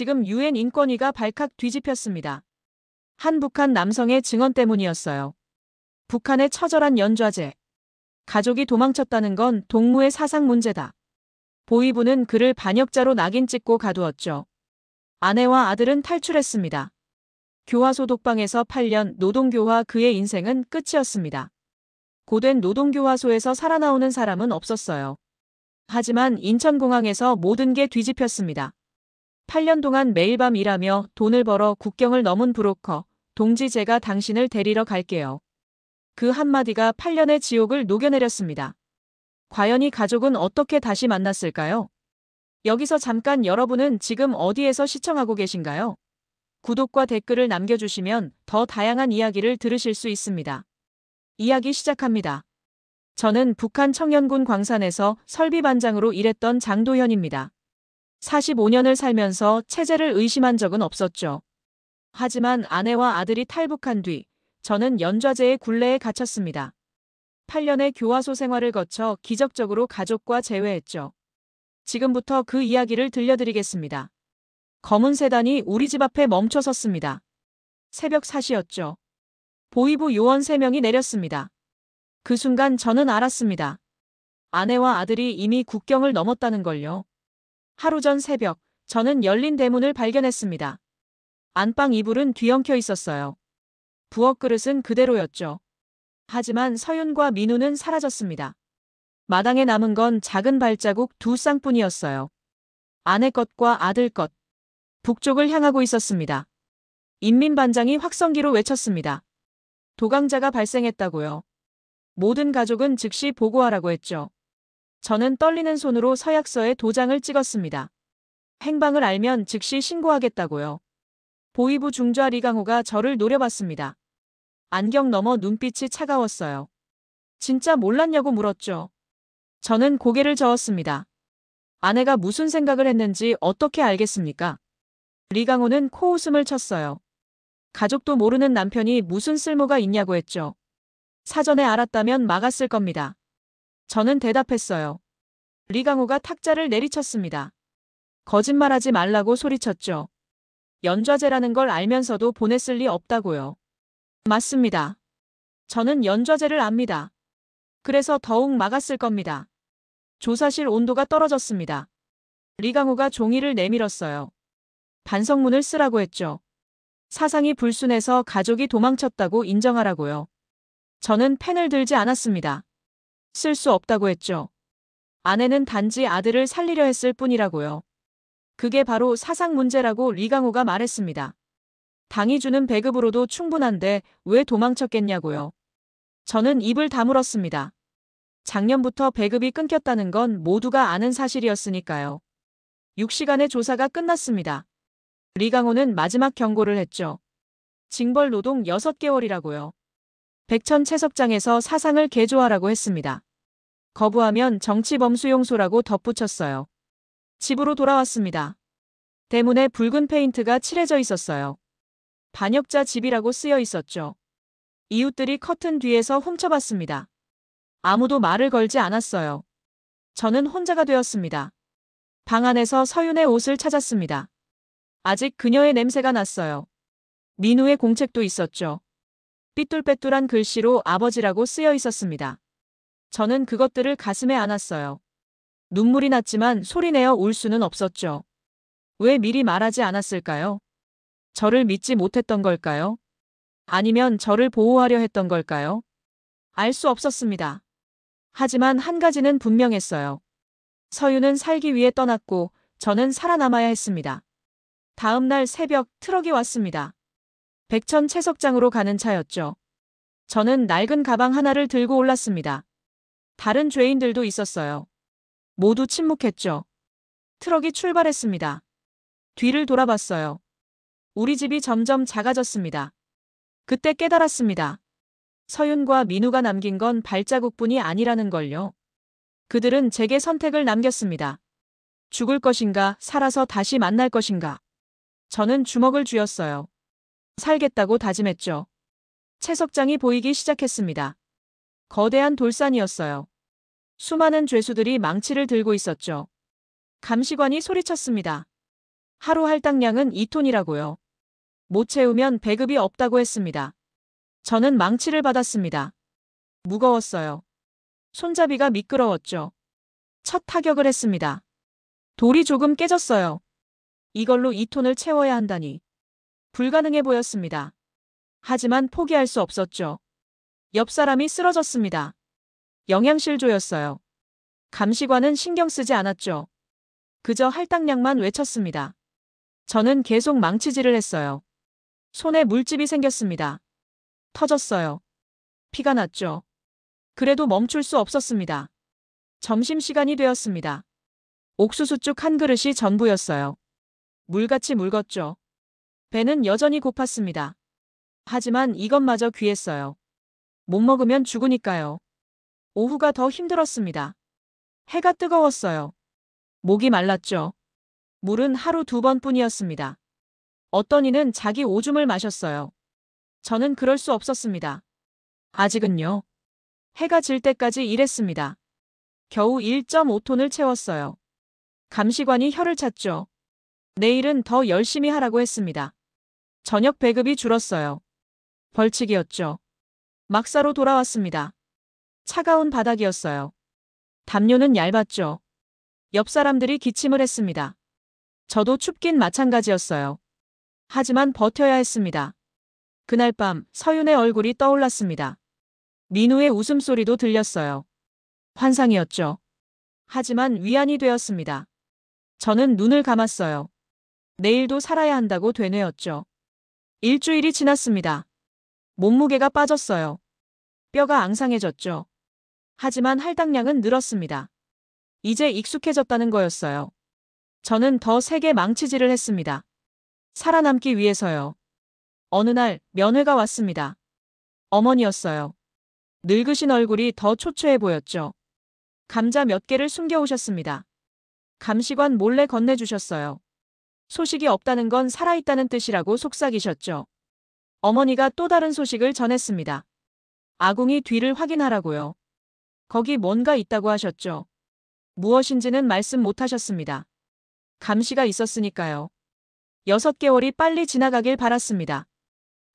지금 유엔 인권위가 발칵 뒤집혔습니다. 한 북한 남성의 증언 때문이었어요. 북한의 처절한 연좌제. 가족이 도망쳤다는 건 동무의 사상 문제다. 보위부는 그를 반역자로 낙인 찍고 가두었죠. 아내와 아들은 탈출했습니다. 교화소 독방에서 8년 노동교화 그의 인생은 끝이었습니다. 고된 노동교화소에서 살아나오는 사람은 없었어요. 하지만 인천공항에서 모든 게 뒤집혔습니다. 8년 동안 매일 밤 일하며 돈을 벌어 국경을 넘은 브로커, 동지 제가 당신을 데리러 갈게요. 그 한마디가 8년의 지옥을 녹여내렸습니다. 과연 이 가족은 어떻게 다시 만났을까요? 여기서 잠깐 여러분은 지금 어디에서 시청하고 계신가요? 구독과 댓글을 남겨주시면 더 다양한 이야기를 들으실 수 있습니다. 이야기 시작합니다. 저는 북한 청년군 광산에서 설비반장으로 일했던 장도현입니다. 45년을 살면서 체제를 의심한 적은 없었죠. 하지만 아내와 아들이 탈북한 뒤 저는 연좌제의 굴레에 갇혔습니다. 8년의 교화소 생활을 거쳐 기적적으로 가족과 재회했죠. 지금부터 그 이야기를 들려드리겠습니다. 검은 세단이 우리 집 앞에 멈춰 섰습니다. 새벽 4시였죠. 보위부 요원 3명이 내렸습니다. 그 순간 저는 알았습니다. 아내와 아들이 이미 국경을 넘었다는 걸요. 하루 전 새벽, 저는 열린 대문을 발견했습니다. 안방 이불은 뒤엉켜 있었어요. 부엌 그릇은 그대로였죠. 하지만 서윤과 민우는 사라졌습니다. 마당에 남은 건 작은 발자국 2쌍뿐이었어요. 아내 것과 아들 것. 북쪽을 향하고 있었습니다. 인민반장이 확성기로 외쳤습니다. 도강자가 발생했다고요. 모든 가족은 즉시 보고하라고 했죠. 저는 떨리는 손으로 서약서에 도장을 찍었습니다. 행방을 알면 즉시 신고하겠다고요. 보위부 중좌 리강호가 저를 노려봤습니다. 안경 너머 눈빛이 차가웠어요. 진짜 몰랐냐고 물었죠. 저는 고개를 저었습니다. 아내가 무슨 생각을 했는지 어떻게 알겠습니까? 리강호는 코웃음을 쳤어요. 가족도 모르는 남편이 무슨 쓸모가 있냐고 했죠. 사전에 알았다면 막았을 겁니다. 저는 대답했어요. 리강호가 탁자를 내리쳤습니다. 거짓말하지 말라고 소리쳤죠. 연좌제라는 걸 알면서도 보냈을 리 없다고요. 맞습니다. 저는 연좌제를 압니다. 그래서 더욱 막았을 겁니다. 조사실 온도가 떨어졌습니다. 리강호가 종이를 내밀었어요. 반성문을 쓰라고 했죠. 사상이 불순해서 가족이 도망쳤다고 인정하라고요. 저는 펜을 들지 않았습니다. 쓸 수 없다고 했죠. 아내는 단지 아들을 살리려 했을 뿐이라고요. 그게 바로 사상 문제라고 리강호가 말했습니다. 당이 주는 배급으로도 충분한데 왜 도망쳤겠냐고요. 저는 입을 다물었습니다. 작년부터 배급이 끊겼다는 건 모두가 아는 사실이었으니까요. 6시간의 조사가 끝났습니다. 리강호는 마지막 경고를 했죠. 징벌 노동 6개월이라고요. 백천 채석장에서 사상을 개조하라고 했습니다. 거부하면 정치범수용소라고 덧붙였어요. 집으로 돌아왔습니다. 대문에 붉은 페인트가 칠해져 있었어요. 반역자 집이라고 쓰여 있었죠. 이웃들이 커튼 뒤에서 훔쳐봤습니다. 아무도 말을 걸지 않았어요. 저는 혼자가 되었습니다. 방 안에서 서윤의 옷을 찾았습니다. 아직 그녀의 냄새가 났어요. 민우의 공책도 있었죠. 삐뚤빼뚤한 글씨로 아버지라고 쓰여 있었습니다. 저는 그것들을 가슴에 안았어요. 눈물이 났지만 소리내어 울 수는 없었죠. 왜 미리 말하지 않았을까요? 저를 믿지 못했던 걸까요? 아니면 저를 보호하려 했던 걸까요? 알 수 없었습니다. 하지만 한 가지는 분명했어요. 서윤은 살기 위해 떠났고 저는 살아남아야 했습니다. 다음 날 새벽 트럭이 왔습니다. 백천 채석장으로 가는 차였죠. 저는 낡은 가방 하나를 들고 올랐습니다. 다른 죄인들도 있었어요. 모두 침묵했죠. 트럭이 출발했습니다. 뒤를 돌아봤어요. 우리 집이 점점 작아졌습니다. 그때 깨달았습니다. 서윤과 민우가 남긴 건 발자국뿐이 아니라는 걸요. 그들은 제게 선택을 남겼습니다. 죽을 것인가, 살아서 다시 만날 것인가. 저는 주먹을 쥐었어요. 살겠다고 다짐했죠. 채석장이 보이기 시작했습니다. 거대한 돌산이었어요. 수많은 죄수들이 망치를 들고 있었죠. 감시관이 소리쳤습니다. 하루 할당량은 2톤이라고요. 못 채우면 배급이 없다고 했습니다. 저는 망치를 받았습니다. 무거웠어요. 손잡이가 미끄러웠죠. 첫 타격을 했습니다. 돌이 조금 깨졌어요. 이걸로 2톤을 채워야 한다니. 불가능해 보였습니다. 하지만 포기할 수 없었죠. 옆 사람이 쓰러졌습니다. 영양실조였어요. 감시관은 신경 쓰지 않았죠. 그저 할당량만 외쳤습니다. 저는 계속 망치질을 했어요. 손에 물집이 생겼습니다. 터졌어요. 피가 났죠. 그래도 멈출 수 없었습니다. 점심시간이 되었습니다. 옥수수죽 한 그릇이 전부였어요. 물같이 묽었죠. 배는 여전히 고팠습니다. 하지만 이것마저 귀했어요. 못 먹으면 죽으니까요. 오후가 더 힘들었습니다. 해가 뜨거웠어요. 목이 말랐죠. 물은 하루 2번뿐이었습니다. 어떤 이는 자기 오줌을 마셨어요. 저는 그럴 수 없었습니다. 아직은요. 해가 질 때까지 일했습니다. 겨우 1.5톤을 채웠어요. 감시관이 혀를 찼죠. 내일은 더 열심히 하라고 했습니다. 저녁 배급이 줄었어요. 벌칙이었죠. 막사로 돌아왔습니다. 차가운 바닥이었어요. 담요는 얇았죠. 옆 사람들이 기침을 했습니다. 저도 춥긴 마찬가지였어요. 하지만 버텨야 했습니다. 그날 밤 서윤의 얼굴이 떠올랐습니다. 민우의 웃음소리도 들렸어요. 환상이었죠. 하지만 위안이 되었습니다. 저는 눈을 감았어요. 내일도 살아야 한다고 되뇌었죠. 일주일이 지났습니다. 몸무게가 빠졌어요. 뼈가 앙상해졌죠. 하지만 할당량은 늘었습니다. 이제 익숙해졌다는 거였어요. 저는 더 세게 망치질을 했습니다. 살아남기 위해서요. 어느 날 면회가 왔습니다. 어머니였어요. 늙으신 얼굴이 더 초췌해 보였죠. 감자 몇 개를 숨겨오셨습니다. 감시관 몰래 건네주셨어요. 소식이 없다는 건 살아있다는 뜻이라고 속삭이셨죠. 어머니가 또 다른 소식을 전했습니다. 아궁이 뒤를 확인하라고요. 거기 뭔가 있다고 하셨죠. 무엇인지는 말씀 못하셨습니다. 감시가 있었으니까요. 6개월이 빨리 지나가길 바랐습니다.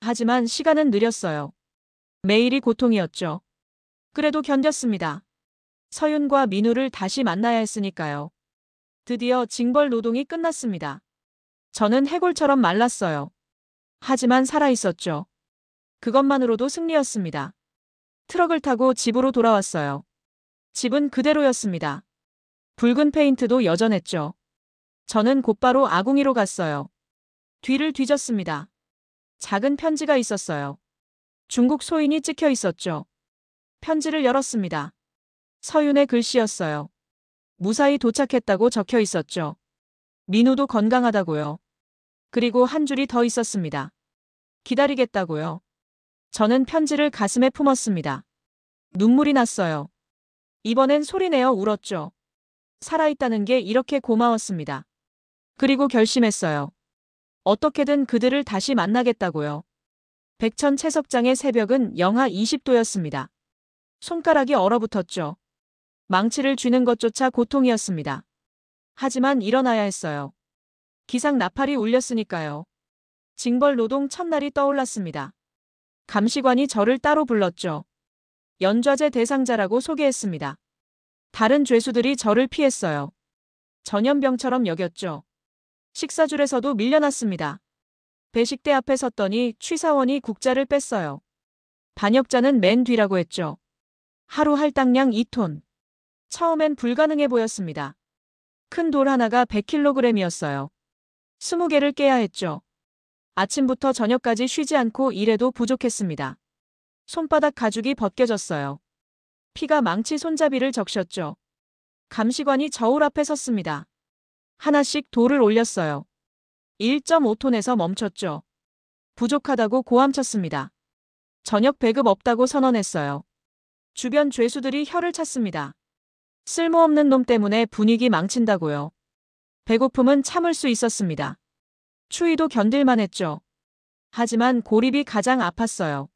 하지만 시간은 느렸어요. 매일이 고통이었죠. 그래도 견뎠습니다. 서윤과 민우를 다시 만나야 했으니까요. 드디어 징벌 노동이 끝났습니다. 저는 해골처럼 말랐어요. 하지만 살아있었죠. 그것만으로도 승리였습니다. 트럭을 타고 집으로 돌아왔어요. 집은 그대로였습니다. 붉은 페인트도 여전했죠. 저는 곧바로 아궁이로 갔어요. 뒤를 뒤졌습니다. 작은 편지가 있었어요. 중국 소인이 찍혀 있었죠. 편지를 열었습니다. 서윤의 글씨였어요. 무사히 도착했다고 적혀 있었죠. 민우도 건강하다고요. 그리고 한 줄이 더 있었습니다. 기다리겠다고요. 저는 편지를 가슴에 품었습니다. 눈물이 났어요. 이번엔 소리내어 울었죠. 살아있다는 게 이렇게 고마웠습니다. 그리고 결심했어요. 어떻게든 그들을 다시 만나겠다고요. 백천 채석장의 새벽은 영하 20도였습니다. 손가락이 얼어붙었죠. 망치를 쥐는 것조차 고통이었습니다. 하지만 일어나야 했어요. 기상 나팔이 울렸으니까요. 징벌 노동 첫날이 떠올랐습니다. 감시관이 저를 따로 불렀죠. 연좌제 대상자라고 소개했습니다. 다른 죄수들이 저를 피했어요. 전염병처럼 여겼죠. 식사줄에서도 밀려났습니다. 배식대 앞에 섰더니 취사원이 국자를 뺐어요. 반역자는 맨 뒤라고 했죠. 하루 할당량 2톤. 처음엔 불가능해 보였습니다. 큰 돌 하나가 100kg이었어요. 20개를 깨야 했죠. 아침부터 저녁까지 쉬지 않고 일해도 부족했습니다. 손바닥 가죽이 벗겨졌어요. 피가 망치 손잡이를 적셨죠. 감시관이 저울 앞에 섰습니다. 하나씩 돌을 올렸어요. 1.5톤에서 멈췄죠. 부족하다고 고함쳤습니다. 저녁 배급 없다고 선언했어요. 주변 죄수들이 혀를 찼습니다. 쓸모없는 놈 때문에 분위기 망친다고요. 배고픔은 참을 수 있었습니다. 추위도 견딜만 했죠. 하지만 고립이 가장 아팠어요.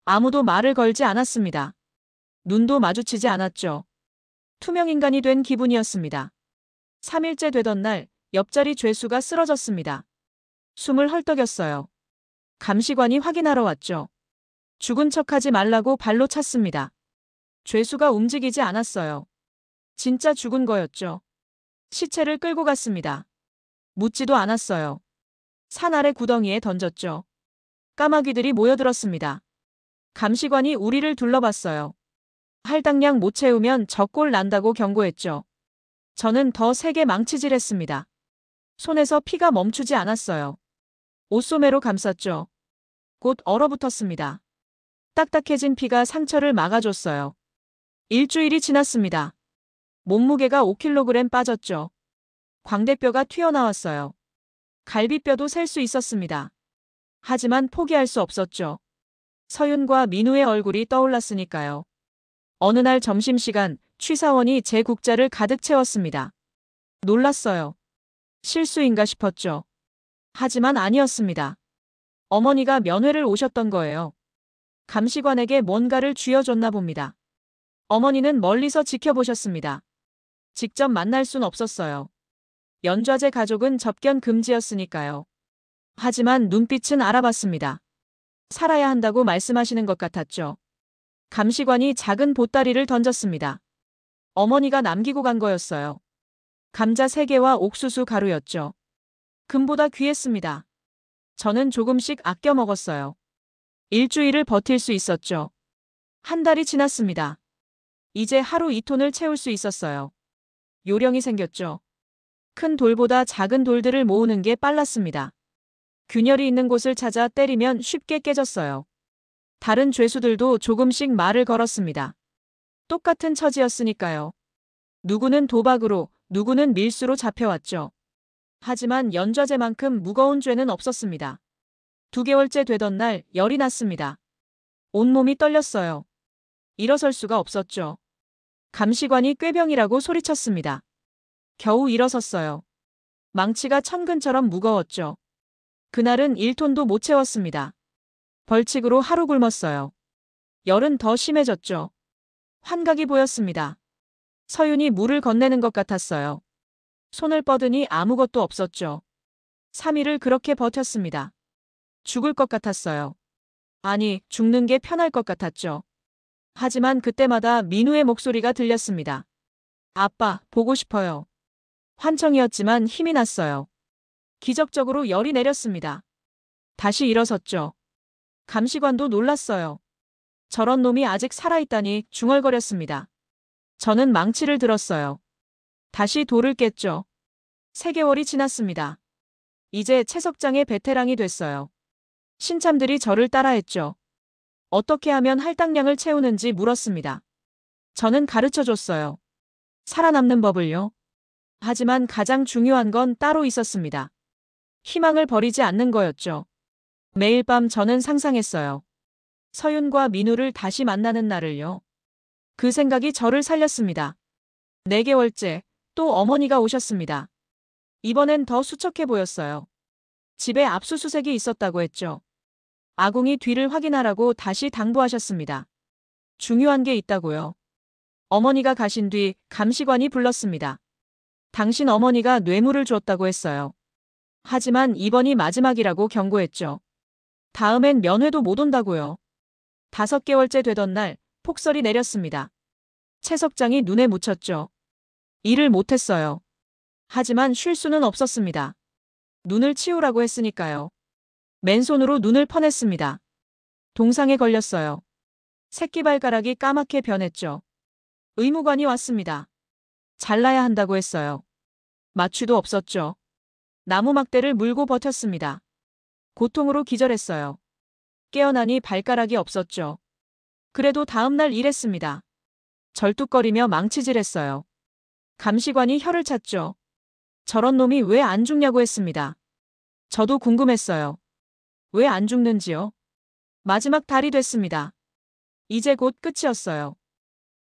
아무도 말을 걸지 않았습니다. 눈도 마주치지 않았죠. 투명인간이 된 기분이었습니다. 3일째 되던 날 옆자리 죄수가 쓰러졌습니다. 숨을 헐떡였어요. 감시관이 확인하러 왔죠. 죽은 척하지 말라고 발로 찼습니다. 죄수가 움직이지 않았어요. 진짜 죽은 거였죠. 시체를 끌고 갔습니다. 묻지도 않았어요. 산 아래 구덩이에 던졌죠. 까마귀들이 모여들었습니다. 감시관이 우리를 둘러봤어요. 할당량 못 채우면 적골 난다고 경고했죠. 저는 더 세게 망치질했습니다. 손에서 피가 멈추지 않았어요. 옷소매로 감쌌죠. 곧 얼어붙었습니다. 딱딱해진 피가 상처를 막아줬어요. 일주일이 지났습니다. 몸무게가 5kg 빠졌죠. 광대뼈가 튀어나왔어요. 갈비뼈도 셀 수 있었습니다. 하지만 포기할 수 없었죠. 서윤과 민우의 얼굴이 떠올랐으니까요. 어느 날 점심시간 취사원이 제 국자를 가득 채웠습니다. 놀랐어요. 실수인가 싶었죠. 하지만 아니었습니다. 어머니가 면회를 오셨던 거예요. 감시관에게 뭔가를 쥐어줬나 봅니다. 어머니는 멀리서 지켜보셨습니다. 직접 만날 순 없었어요. 연좌제 가족은 접견 금지였으니까요. 하지만 눈빛은 알아봤습니다. 살아야 한다고 말씀하시는 것 같았죠. 감시관이 작은 보따리를 던졌습니다. 어머니가 남기고 간 거였어요. 감자 3개와 옥수수 가루였죠. 금보다 귀했습니다. 저는 조금씩 아껴 먹었어요. 일주일을 버틸 수 있었죠. 한 달이 지났습니다. 이제 하루 2톤을 채울 수 있었어요. 요령이 생겼죠. 큰 돌보다 작은 돌들을 모으는 게 빨랐습니다. 균열이 있는 곳을 찾아 때리면 쉽게 깨졌어요. 다른 죄수들도 조금씩 말을 걸었습니다. 똑같은 처지였으니까요. 누구는 도박으로, 누구는 밀수로 잡혀왔죠. 하지만 연좌제만큼 무거운 죄는 없었습니다. 2개월째 되던 날 열이 났습니다. 온몸이 떨렸어요. 일어설 수가 없었죠. 감시관이 꾀병이라고 소리쳤습니다. 겨우 일어섰어요. 망치가 천근처럼 무거웠죠. 그날은 1톤도 못 채웠습니다. 벌칙으로 하루 굶었어요. 열은 더 심해졌죠. 환각이 보였습니다. 서윤이 물을 건네는 것 같았어요. 손을 뻗으니 아무것도 없었죠. 3일을 그렇게 버텼습니다. 죽을 것 같았어요. 아니, 죽는 게 편할 것 같았죠. 하지만 그때마다 민우의 목소리가 들렸습니다. 아빠, 보고 싶어요. 환청이었지만 힘이 났어요. 기적적으로 열이 내렸습니다. 다시 일어섰죠. 감시관도 놀랐어요. 저런 놈이 아직 살아있다니 중얼거렸습니다. 저는 망치를 들었어요. 다시 돌을 깼죠. 3개월이 지났습니다. 이제 채석장의 베테랑이 됐어요. 신참들이 저를 따라했죠. 어떻게 하면 할당량을 채우는지 물었습니다. 저는 가르쳐줬어요. 살아남는 법을요. 하지만 가장 중요한 건 따로 있었습니다. 희망을 버리지 않는 거였죠. 매일 밤 저는 상상했어요. 서윤과 민우를 다시 만나는 날을요. 그 생각이 저를 살렸습니다. 4개월째 또 어머니가 오셨습니다. 이번엔 더 수척해 보였어요. 집에 압수수색이 있었다고 했죠. 아궁이 뒤를 확인하라고 다시 당부하셨습니다. 중요한 게 있다고요. 어머니가 가신 뒤 감시관이 불렀습니다. 당신 어머니가 뇌물을 줬다고 했어요. 하지만 이번이 마지막이라고 경고했죠. 다음엔 면회도 못 온다고요. 5개월째 되던 날 폭설이 내렸습니다. 채석장이 눈에 묻혔죠. 일을 못했어요. 하지만 쉴 수는 없었습니다. 눈을 치우라고 했으니까요. 맨손으로 눈을 퍼냈습니다. 동상에 걸렸어요. 새끼발가락이 까맣게 변했죠. 의무관이 왔습니다. 잘라야 한다고 했어요. 마취도 없었죠. 나무 막대를 물고 버텼습니다. 고통으로 기절했어요. 깨어나니 발가락이 없었죠. 그래도 다음날 일했습니다. 절뚝거리며 망치질했어요. 감시관이 혀를 찼죠. 저런 놈이 왜 안 죽냐고 했습니다. 저도 궁금했어요. 왜 안 죽는지요? 마지막 달이 됐습니다. 이제 곧 끝이었어요.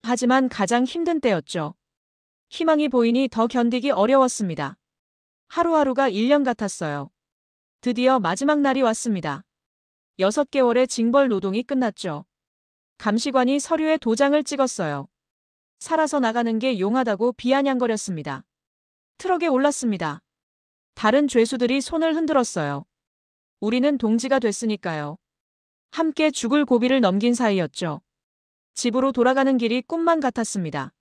하지만 가장 힘든 때였죠. 희망이 보이니 더 견디기 어려웠습니다. 하루하루가 1년 같았어요. 드디어 마지막 날이 왔습니다. 6개월의 징벌 노동이 끝났죠. 감시관이 서류에 도장을 찍었어요. 살아서 나가는 게 용하다고 비아냥거렸습니다. 트럭에 올랐습니다. 다른 죄수들이 손을 흔들었어요. 우리는 동지가 됐으니까요. 함께 죽을 고비를 넘긴 사이였죠. 집으로 돌아가는 길이 꿈만 같았습니다.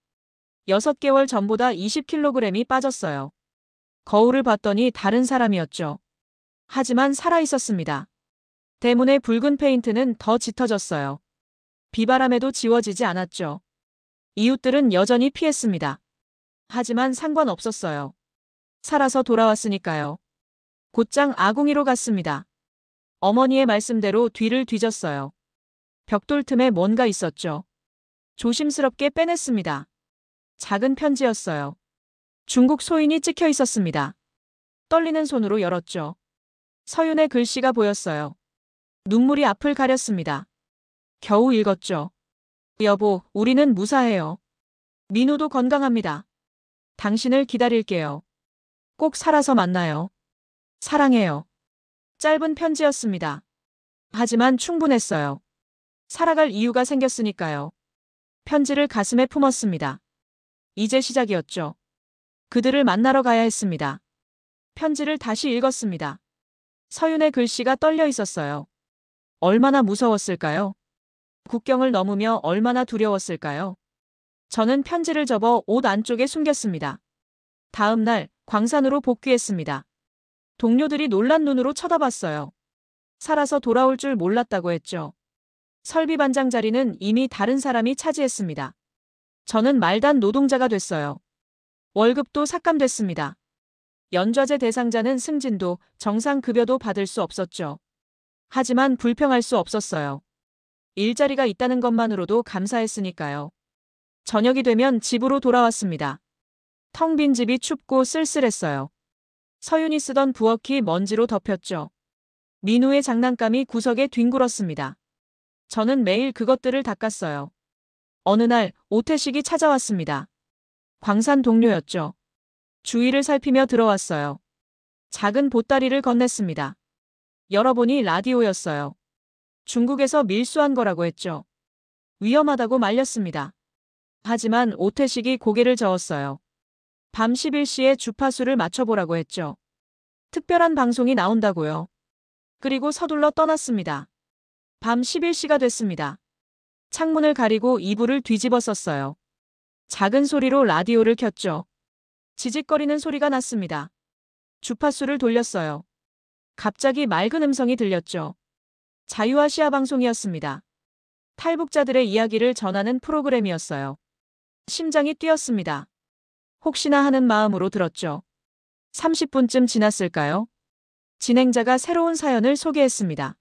6개월 전보다 20kg이 빠졌어요. 거울을 봤더니 다른 사람이었죠. 하지만 살아 있었습니다. 대문의 붉은 페인트는 더 짙어졌어요. 비바람에도 지워지지 않았죠. 이웃들은 여전히 피했습니다. 하지만 상관없었어요. 살아서 돌아왔으니까요. 곧장 아궁이로 갔습니다. 어머니의 말씀대로 뒤를 뒤졌어요. 벽돌 틈에 뭔가 있었죠. 조심스럽게 빼냈습니다. 작은 편지였어요. 중국 소인이 찍혀 있었습니다. 떨리는 손으로 열었죠. 서윤의 글씨가 보였어요. 눈물이 앞을 가렸습니다. 겨우 읽었죠. 여보, 우리는 무사해요. 민우도 건강합니다. 당신을 기다릴게요. 꼭 살아서 만나요. 사랑해요. 짧은 편지였습니다. 하지만 충분했어요. 살아갈 이유가 생겼으니까요. 편지를 가슴에 품었습니다. 이제 시작이었죠. 그들을 만나러 가야 했습니다. 편지를 다시 읽었습니다. 서윤의 글씨가 떨려 있었어요. 얼마나 무서웠을까요? 국경을 넘으며 얼마나 두려웠을까요? 저는 편지를 접어 옷 안쪽에 숨겼습니다. 다음 날 광산으로 복귀했습니다. 동료들이 놀란 눈으로 쳐다봤어요. 살아서 돌아올 줄 몰랐다고 했죠. 설비반장 자리는 이미 다른 사람이 차지했습니다. 저는 말단 노동자가 됐어요. 월급도 삭감됐습니다. 연좌제 대상자는 승진도 정상급여도 받을 수 없었죠. 하지만 불평할 수 없었어요. 일자리가 있다는 것만으로도 감사했으니까요. 저녁이 되면 집으로 돌아왔습니다. 텅 빈 집이 춥고 쓸쓸했어요. 서윤이 쓰던 부엌이 먼지로 덮였죠. 민우의 장난감이 구석에 뒹굴었습니다. 저는 매일 그것들을 닦았어요. 어느 날 오태식이 찾아왔습니다. 광산 동료였죠. 주위를 살피며 들어왔어요. 작은 보따리를 건넸습니다. 열어보니 라디오였어요. 중국에서 밀수한 거라고 했죠. 위험하다고 말렸습니다. 하지만 오태식이 고개를 저었어요. 밤 11시에 주파수를 맞춰보라고 했죠. 특별한 방송이 나온다고요. 그리고 서둘러 떠났습니다. 밤 11시가 됐습니다. 창문을 가리고 이불을 뒤집어 썼어요. 작은 소리로 라디오를 켰죠. 지직거리는 소리가 났습니다. 주파수를 돌렸어요. 갑자기 맑은 음성이 들렸죠. 자유아시아 방송이었습니다. 탈북자들의 이야기를 전하는 프로그램이었어요. 심장이 뛰었습니다. 혹시나 하는 마음으로 들었죠. 30분쯤 지났을까요? 진행자가 새로운 사연을 소개했습니다.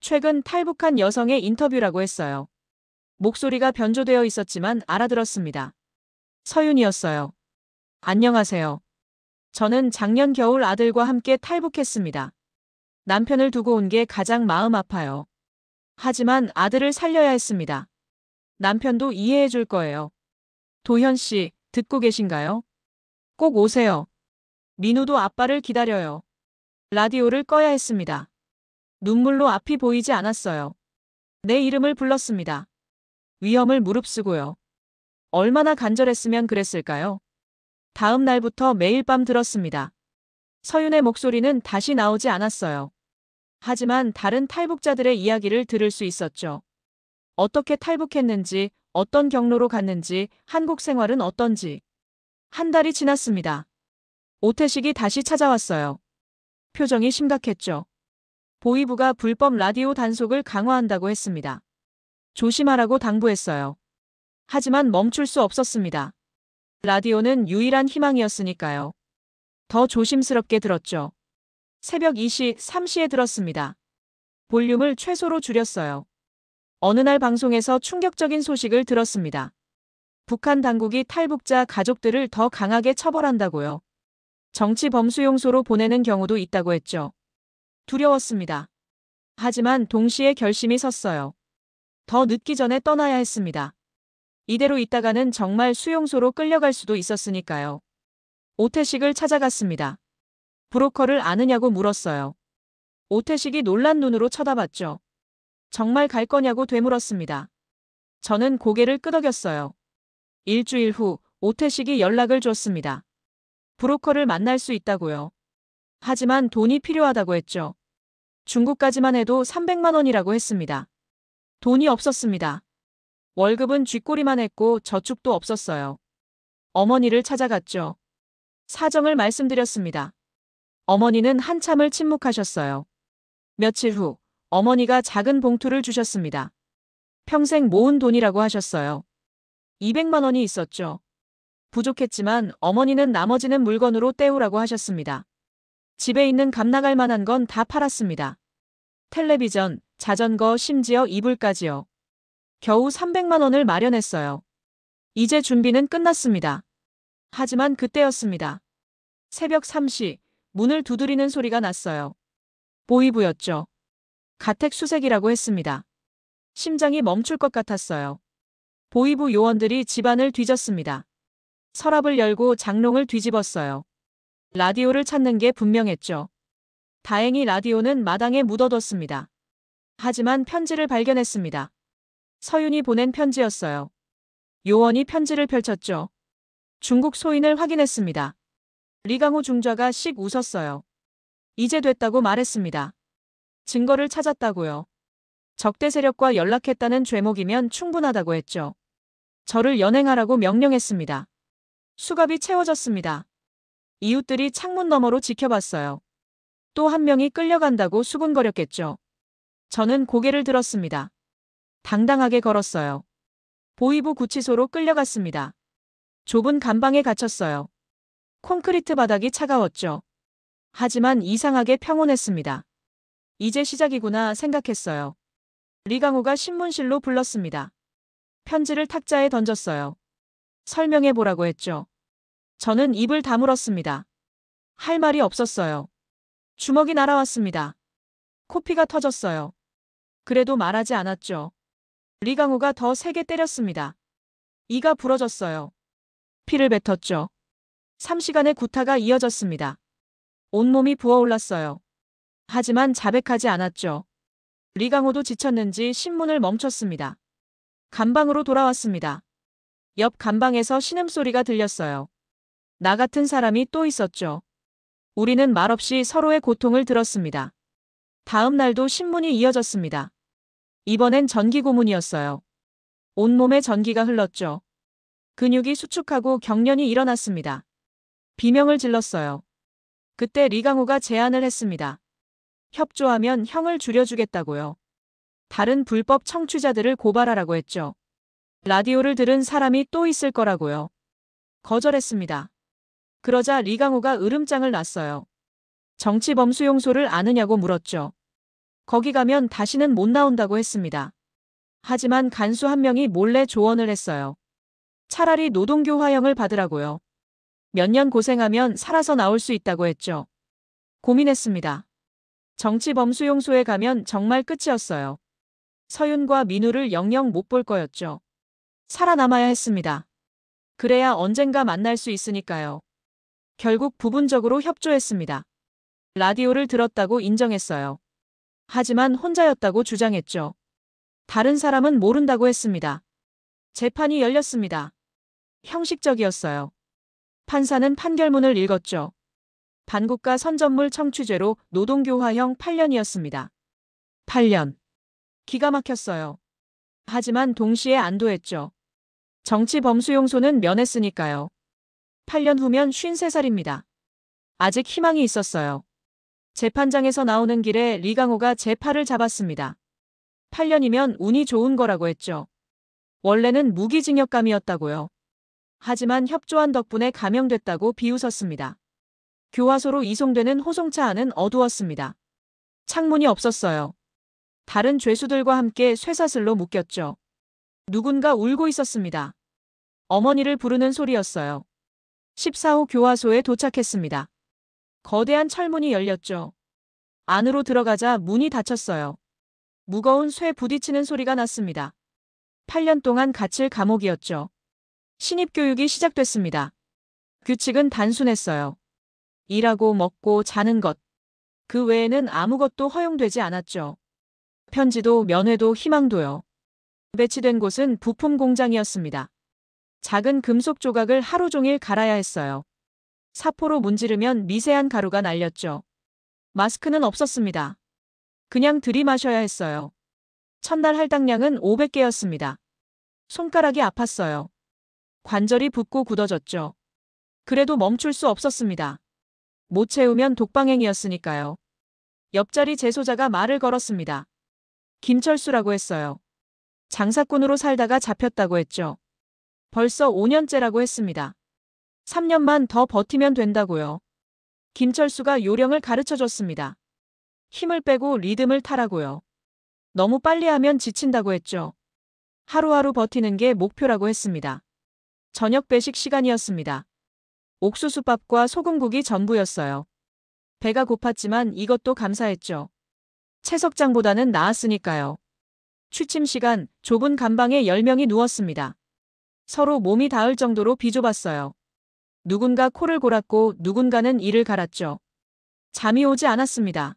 최근 탈북한 여성의 인터뷰라고 했어요. 목소리가 변조되어 있었지만 알아들었습니다. 서윤이었어요. 안녕하세요. 저는 작년 겨울 아들과 함께 탈북했습니다. 남편을 두고 온 게 가장 마음 아파요. 하지만 아들을 살려야 했습니다. 남편도 이해해 줄 거예요. 도현 씨, 듣고 계신가요? 꼭 오세요. 민우도 아빠를 기다려요. 라디오를 꺼야 했습니다. 눈물로 앞이 보이지 않았어요. 내 이름을 불렀습니다. 위험을 무릅쓰고요. 얼마나 간절했으면 그랬을까요? 다음 날부터 매일 밤 들었습니다. 서윤의 목소리는 다시 나오지 않았어요. 하지만 다른 탈북자들의 이야기를 들을 수 있었죠. 어떻게 탈북했는지, 어떤 경로로 갔는지, 한국 생활은 어떤지. 한 달이 지났습니다. 오태식이 다시 찾아왔어요. 표정이 심각했죠. 보이부가 불법 라디오 단속을 강화한다고 했습니다. 조심하라고 당부했어요. 하지만 멈출 수 없었습니다. 라디오는 유일한 희망이었으니까요. 더 조심스럽게 들었죠. 새벽 2시, 3시에 들었습니다. 볼륨을 최소로 줄였어요. 어느 날 방송에서 충격적인 소식을 들었습니다. 북한 당국이 탈북자 가족들을 더 강하게 처벌한다고요. 정치 범수용소로 보내는 경우도 있다고 했죠. 두려웠습니다. 하지만 동시에 결심이 섰어요. 더 늦기 전에 떠나야 했습니다. 이대로 있다가는 정말 수용소로 끌려갈 수도 있었으니까요. 오태식을 찾아갔습니다. 브로커를 아느냐고 물었어요. 오태식이 놀란 눈으로 쳐다봤죠. 정말 갈 거냐고 되물었습니다. 저는 고개를 끄덕였어요. 일주일 후 오태식이 연락을 줬습니다. 브로커를 만날 수 있다고요. 하지만 돈이 필요하다고 했죠. 중국까지만 해도 300만 원이라고 했습니다. 돈이 없었습니다. 월급은 쥐꼬리만 했고 저축도 없었어요. 어머니를 찾아갔죠. 사정을 말씀드렸습니다. 어머니는 한참을 침묵하셨어요. 며칠 후 어머니가 작은 봉투를 주셨습니다. 평생 모은 돈이라고 하셨어요. 200만 원이 있었죠. 부족했지만 어머니는 나머지는 물건으로 때우라고 하셨습니다. 집에 있는 값나갈 만한 건 다 팔았습니다. 텔레비전, 자전거, 심지어 이불까지요. 겨우 300만 원을 마련했어요. 이제 준비는 끝났습니다. 하지만 그때였습니다. 새벽 3시, 문을 두드리는 소리가 났어요. 보이부였죠. 가택수색이라고 했습니다. 심장이 멈출 것 같았어요. 보이부 요원들이 집안을 뒤졌습니다. 서랍을 열고 장롱을 뒤집었어요. 라디오를 찾는 게 분명했죠. 다행히 라디오는 마당에 묻어뒀습니다. 하지만 편지를 발견했습니다. 서윤이 보낸 편지였어요. 요원이 편지를 펼쳤죠. 중국 소인을 확인했습니다. 리강호 중좌가 씩 웃었어요. 이제 됐다고 말했습니다. 증거를 찾았다고요. 적대 세력과 연락했다는 죄목이면 충분하다고 했죠. 저를 연행하라고 명령했습니다. 수갑이 채워졌습니다. 이웃들이 창문 너머로 지켜봤어요. 또 한 명이 끌려간다고 수군거렸겠죠. 저는 고개를 들었습니다. 당당하게 걸었어요. 보이부 구치소로 끌려갔습니다. 좁은 감방에 갇혔어요. 콘크리트 바닥이 차가웠죠. 하지만 이상하게 평온했습니다. 이제 시작이구나 생각했어요. 리강호가 신문실로 불렀습니다. 편지를 탁자에 던졌어요. 설명해보라고 했죠. 저는 입을 다물었습니다. 할 말이 없었어요. 주먹이 날아왔습니다. 코피가 터졌어요. 그래도 말하지 않았죠. 리강호가 더 세게 때렸습니다. 이가 부러졌어요. 피를 뱉었죠. 3시간의 구타가 이어졌습니다. 온몸이 부어올랐어요. 하지만 자백하지 않았죠. 리강호도 지쳤는지 신문을 멈췄습니다. 감방으로 돌아왔습니다. 옆 감방에서 신음소리가 들렸어요. 나 같은 사람이 또 있었죠. 우리는 말없이 서로의 고통을 들었습니다. 다음 날도 신문이 이어졌습니다. 이번엔 전기 고문이었어요. 온몸에 전기가 흘렀죠. 근육이 수축하고 경련이 일어났습니다. 비명을 질렀어요. 그때 리강호가 제안을 했습니다. 협조하면 형을 줄여주겠다고요. 다른 불법 청취자들을 고발하라고 했죠. 라디오를 들은 사람이 또 있을 거라고요. 거절했습니다. 그러자 리강호가 으름장을 놨어요. 정치범수용소를 아느냐고 물었죠. 거기 가면 다시는 못 나온다고 했습니다. 하지만 간수 한 명이 몰래 조언을 했어요. 차라리 노동교화형을 받으라고요. 몇 년 고생하면 살아서 나올 수 있다고 했죠. 고민했습니다. 정치범수용소에 가면 정말 끝이었어요. 서윤과 민우를 영영 못 볼 거였죠. 살아남아야 했습니다. 그래야 언젠가 만날 수 있으니까요. 결국 부분적으로 협조했습니다. 라디오를 들었다고 인정했어요. 하지만 혼자였다고 주장했죠. 다른 사람은 모른다고 했습니다. 재판이 열렸습니다. 형식적이었어요. 판사는 판결문을 읽었죠. 반국가 선전물 청취죄로 노동교화형 8년이었습니다. 8년. 기가 막혔어요. 하지만 동시에 안도했죠. 정치범수용소는 면했으니까요. 8년 후면 53살입니다. 아직 희망이 있었어요. 재판장에서 나오는 길에 리강호가 제 팔을 잡았습니다. 8년이면 운이 좋은 거라고 했죠. 원래는 무기징역감이었다고요. 하지만 협조한 덕분에 감형됐다고 비웃었습니다. 교화소로 이송되는 호송차 안은 어두웠습니다. 창문이 없었어요. 다른 죄수들과 함께 쇠사슬로 묶였죠. 누군가 울고 있었습니다. 어머니를 부르는 소리였어요. 14호 교화소에 도착했습니다. 거대한 철문이 열렸죠. 안으로 들어가자 문이 닫혔어요. 무거운 쇠 부딪히는 소리가 났습니다. 8년 동안 갇힐 감옥이었죠. 신입교육이 시작됐습니다. 규칙은 단순했어요. 일하고 먹고 자는 것. 그 외에는 아무것도 허용되지 않았죠. 편지도 면회도 희망도요. 배치된 곳은 부품 공장이었습니다. 작은 금속 조각을 하루 종일 갈아야 했어요. 사포로 문지르면 미세한 가루가 날렸죠. 마스크는 없었습니다. 그냥 들이마셔야 했어요. 첫날 할당량은 500개였습니다. 손가락이 아팠어요. 관절이 붓고 굳어졌죠. 그래도 멈출 수 없었습니다. 못 채우면 독방행이었으니까요. 옆자리 재소자가 말을 걸었습니다. 김철수라고 했어요. 장사꾼으로 살다가 잡혔다고 했죠. 벌써 5년째라고 했습니다. 3년만 더 버티면 된다고요. 김철수가 요령을 가르쳐줬습니다. 힘을 빼고 리듬을 타라고요. 너무 빨리 하면 지친다고 했죠. 하루하루 버티는 게 목표라고 했습니다. 저녁 배식 시간이었습니다. 옥수수밥과 소금국이 전부였어요. 배가 고팠지만 이것도 감사했죠. 채석장보다는 나았으니까요. 취침 시간, 좁은 감방에 10명이 누웠습니다. 서로 몸이 닿을 정도로 비좁았어요. 누군가 코를 골았고 누군가는 이를 갈았죠. 잠이 오지 않았습니다.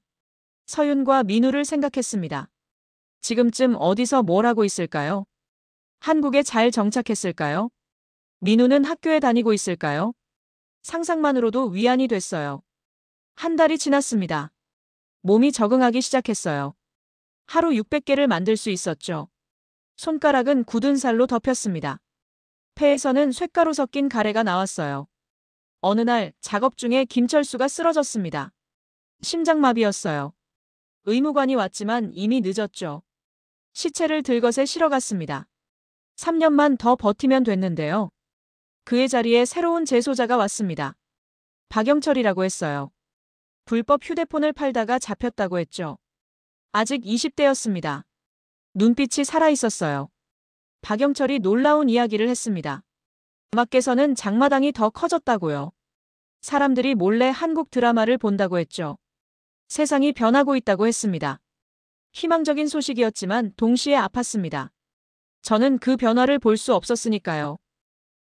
서윤과 민우를 생각했습니다. 지금쯤 어디서 뭘 하고 있을까요? 한국에 잘 정착했을까요? 민우는 학교에 다니고 있을까요? 상상만으로도 위안이 됐어요. 한 달이 지났습니다. 몸이 적응하기 시작했어요. 하루 600개를 만들 수 있었죠. 손가락은 굳은 살로 덮였습니다. 폐에서는 쇳가루 섞인 가래가 나왔어요. 어느 날 작업 중에 김철수가 쓰러졌습니다. 심장마비였어요. 의무관이 왔지만 이미 늦었죠. 시체를 들것에 실어갔습니다. 3년만 더 버티면 됐는데요. 그의 자리에 새로운 재소자가 왔습니다. 박영철이라고 했어요. 불법 휴대폰을 팔다가 잡혔다고 했죠. 아직 20대였습니다. 눈빛이 살아있었어요. 박영철이 놀라운 이야기를 했습니다. 밖에서는 장마당이 더 커졌다고요. 사람들이 몰래 한국 드라마를 본다고 했죠. 세상이 변하고 있다고 했습니다. 희망적인 소식이었지만 동시에 아팠습니다. 저는 그 변화를 볼 수 없었으니까요.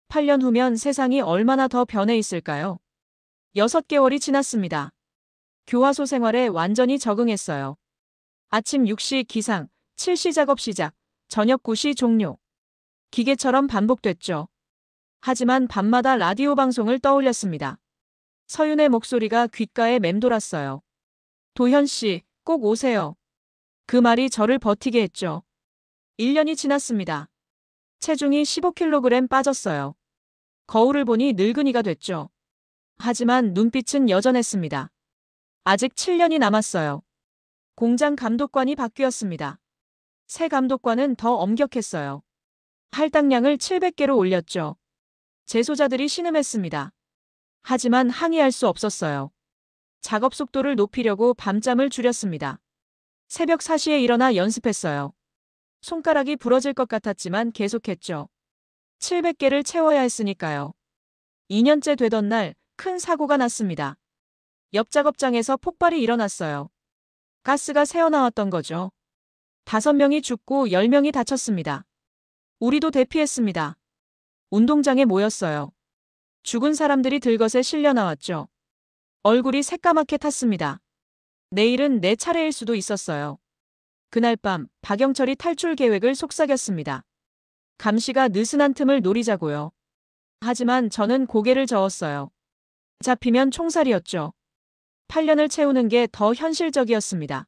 8년 후면 세상이 얼마나 더 변해 있을까요? 6개월이 지났습니다. 교화소 생활에 완전히 적응했어요. 아침 6시 기상, 7시 작업 시작, 저녁 9시 종료. 기계처럼 반복됐죠. 하지만 밤마다 라디오 방송을 떠올렸습니다. 서윤의 목소리가 귓가에 맴돌았어요. 도현 씨, 꼭 오세요. 그 말이 저를 버티게 했죠. 1년이 지났습니다. 체중이 15kg 빠졌어요. 거울을 보니 늙은이가 됐죠. 하지만 눈빛은 여전했습니다. 아직 7년이 남았어요. 공장 감독관이 바뀌었습니다. 새 감독관은 더 엄격했어요. 할당량을 700개로 올렸죠. 재소자들이 신음했습니다. 하지만 항의할 수 없었어요. 작업 속도를 높이려고 밤잠을 줄였습니다. 새벽 4시에 일어나 연습했어요. 손가락이 부러질 것 같았지만 계속했죠. 700개를 채워야 했으니까요. 2년째 되던 날 큰 사고가 났습니다. 옆 작업장에서 폭발이 일어났어요. 가스가 새어나왔던 거죠. 5명이 죽고 10명이 다쳤습니다. 우리도 대피했습니다. 운동장에 모였어요. 죽은 사람들이 들것에 실려 나왔죠. 얼굴이 새까맣게 탔습니다. 내일은 내 차례일 수도 있었어요. 그날 밤 박영철이 탈출 계획을 속삭였습니다. 감시가 느슨한 틈을 노리자고요. 하지만 저는 고개를 저었어요. 잡히면 총살이었죠. 8년을 채우는 게 더 현실적이었습니다.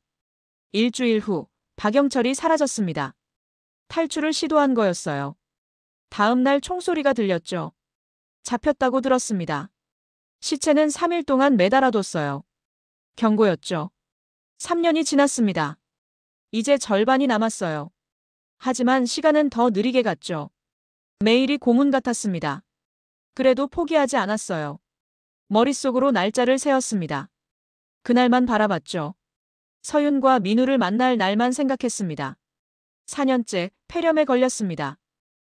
일주일 후 박영철이 사라졌습니다. 탈출을 시도한 거였어요. 다음 날 총소리가 들렸죠. 잡혔다고 들었습니다. 시체는 3일 동안 매달아뒀어요. 경고였죠. 3년이 지났습니다. 이제 절반이 남았어요. 하지만 시간은 더 느리게 갔죠. 매일이 고문 같았습니다. 그래도 포기하지 않았어요. 머릿속으로 날짜를 세웠습니다. 그날만 바라봤죠. 서윤과 민우를 만날 날만 생각했습니다. 4년째 폐렴에 걸렸습니다.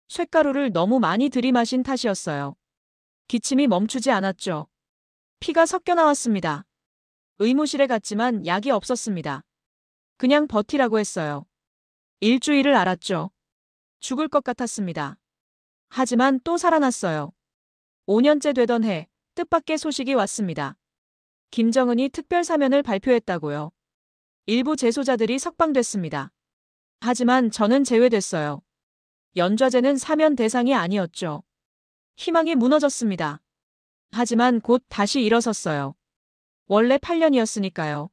쇳가루를 너무 많이 들이마신 탓이었어요. 기침이 멈추지 않았죠. 피가 섞여 나왔습니다. 의무실에 갔지만 약이 없었습니다. 그냥 버티라고 했어요. 일주일을 앓았죠. 죽을 것 같았습니다. 하지만 또 살아났어요. 5년째 되던 해 뜻밖의 소식이 왔습니다. 김정은이 특별 사면을 발표했다고요. 일부 재소자들이 석방됐습니다. 하지만 저는 제외됐어요. 연좌제는 사면 대상이 아니었죠. 희망이 무너졌습니다. 하지만 곧 다시 일어섰어요. 원래 8년이었으니까요.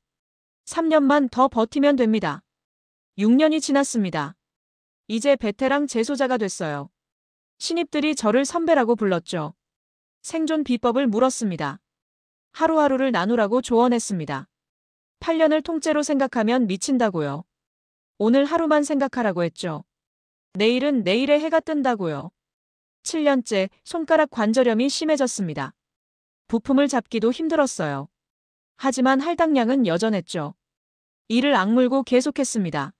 3년만 더 버티면 됩니다. 6년이 지났습니다. 이제 베테랑 재소자가 됐어요. 신입들이 저를 선배라고 불렀죠. 생존 비법을 물었습니다. 하루하루를 나누라고 조언했습니다. 8년을 통째로 생각하면 미친다고요. 오늘 하루만 생각하라고 했죠. 내일은 내일의 해가 뜬다고요. 7년째 손가락 관절염이 심해졌습니다. 부품을 잡기도 힘들었어요. 하지만 할당량은 여전했죠. 이를 악물고 계속했습니다.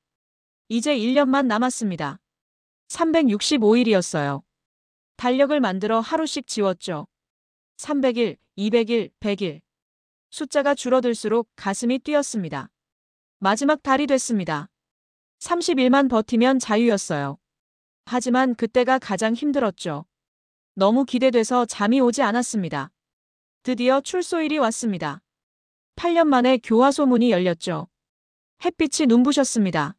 이제 1년만 남았습니다. 365일이었어요. 달력을 만들어 하루씩 지웠죠. 300일, 200일, 100일. 숫자가 줄어들수록 가슴이 뛰었습니다. 마지막 달이 됐습니다. 30일만 버티면 자유였어요. 하지만 그때가 가장 힘들었죠. 너무 기대돼서 잠이 오지 않았습니다. 드디어 출소일이 왔습니다. 8년 만에 교화소 문이 열렸죠. 햇빛이 눈부셨습니다.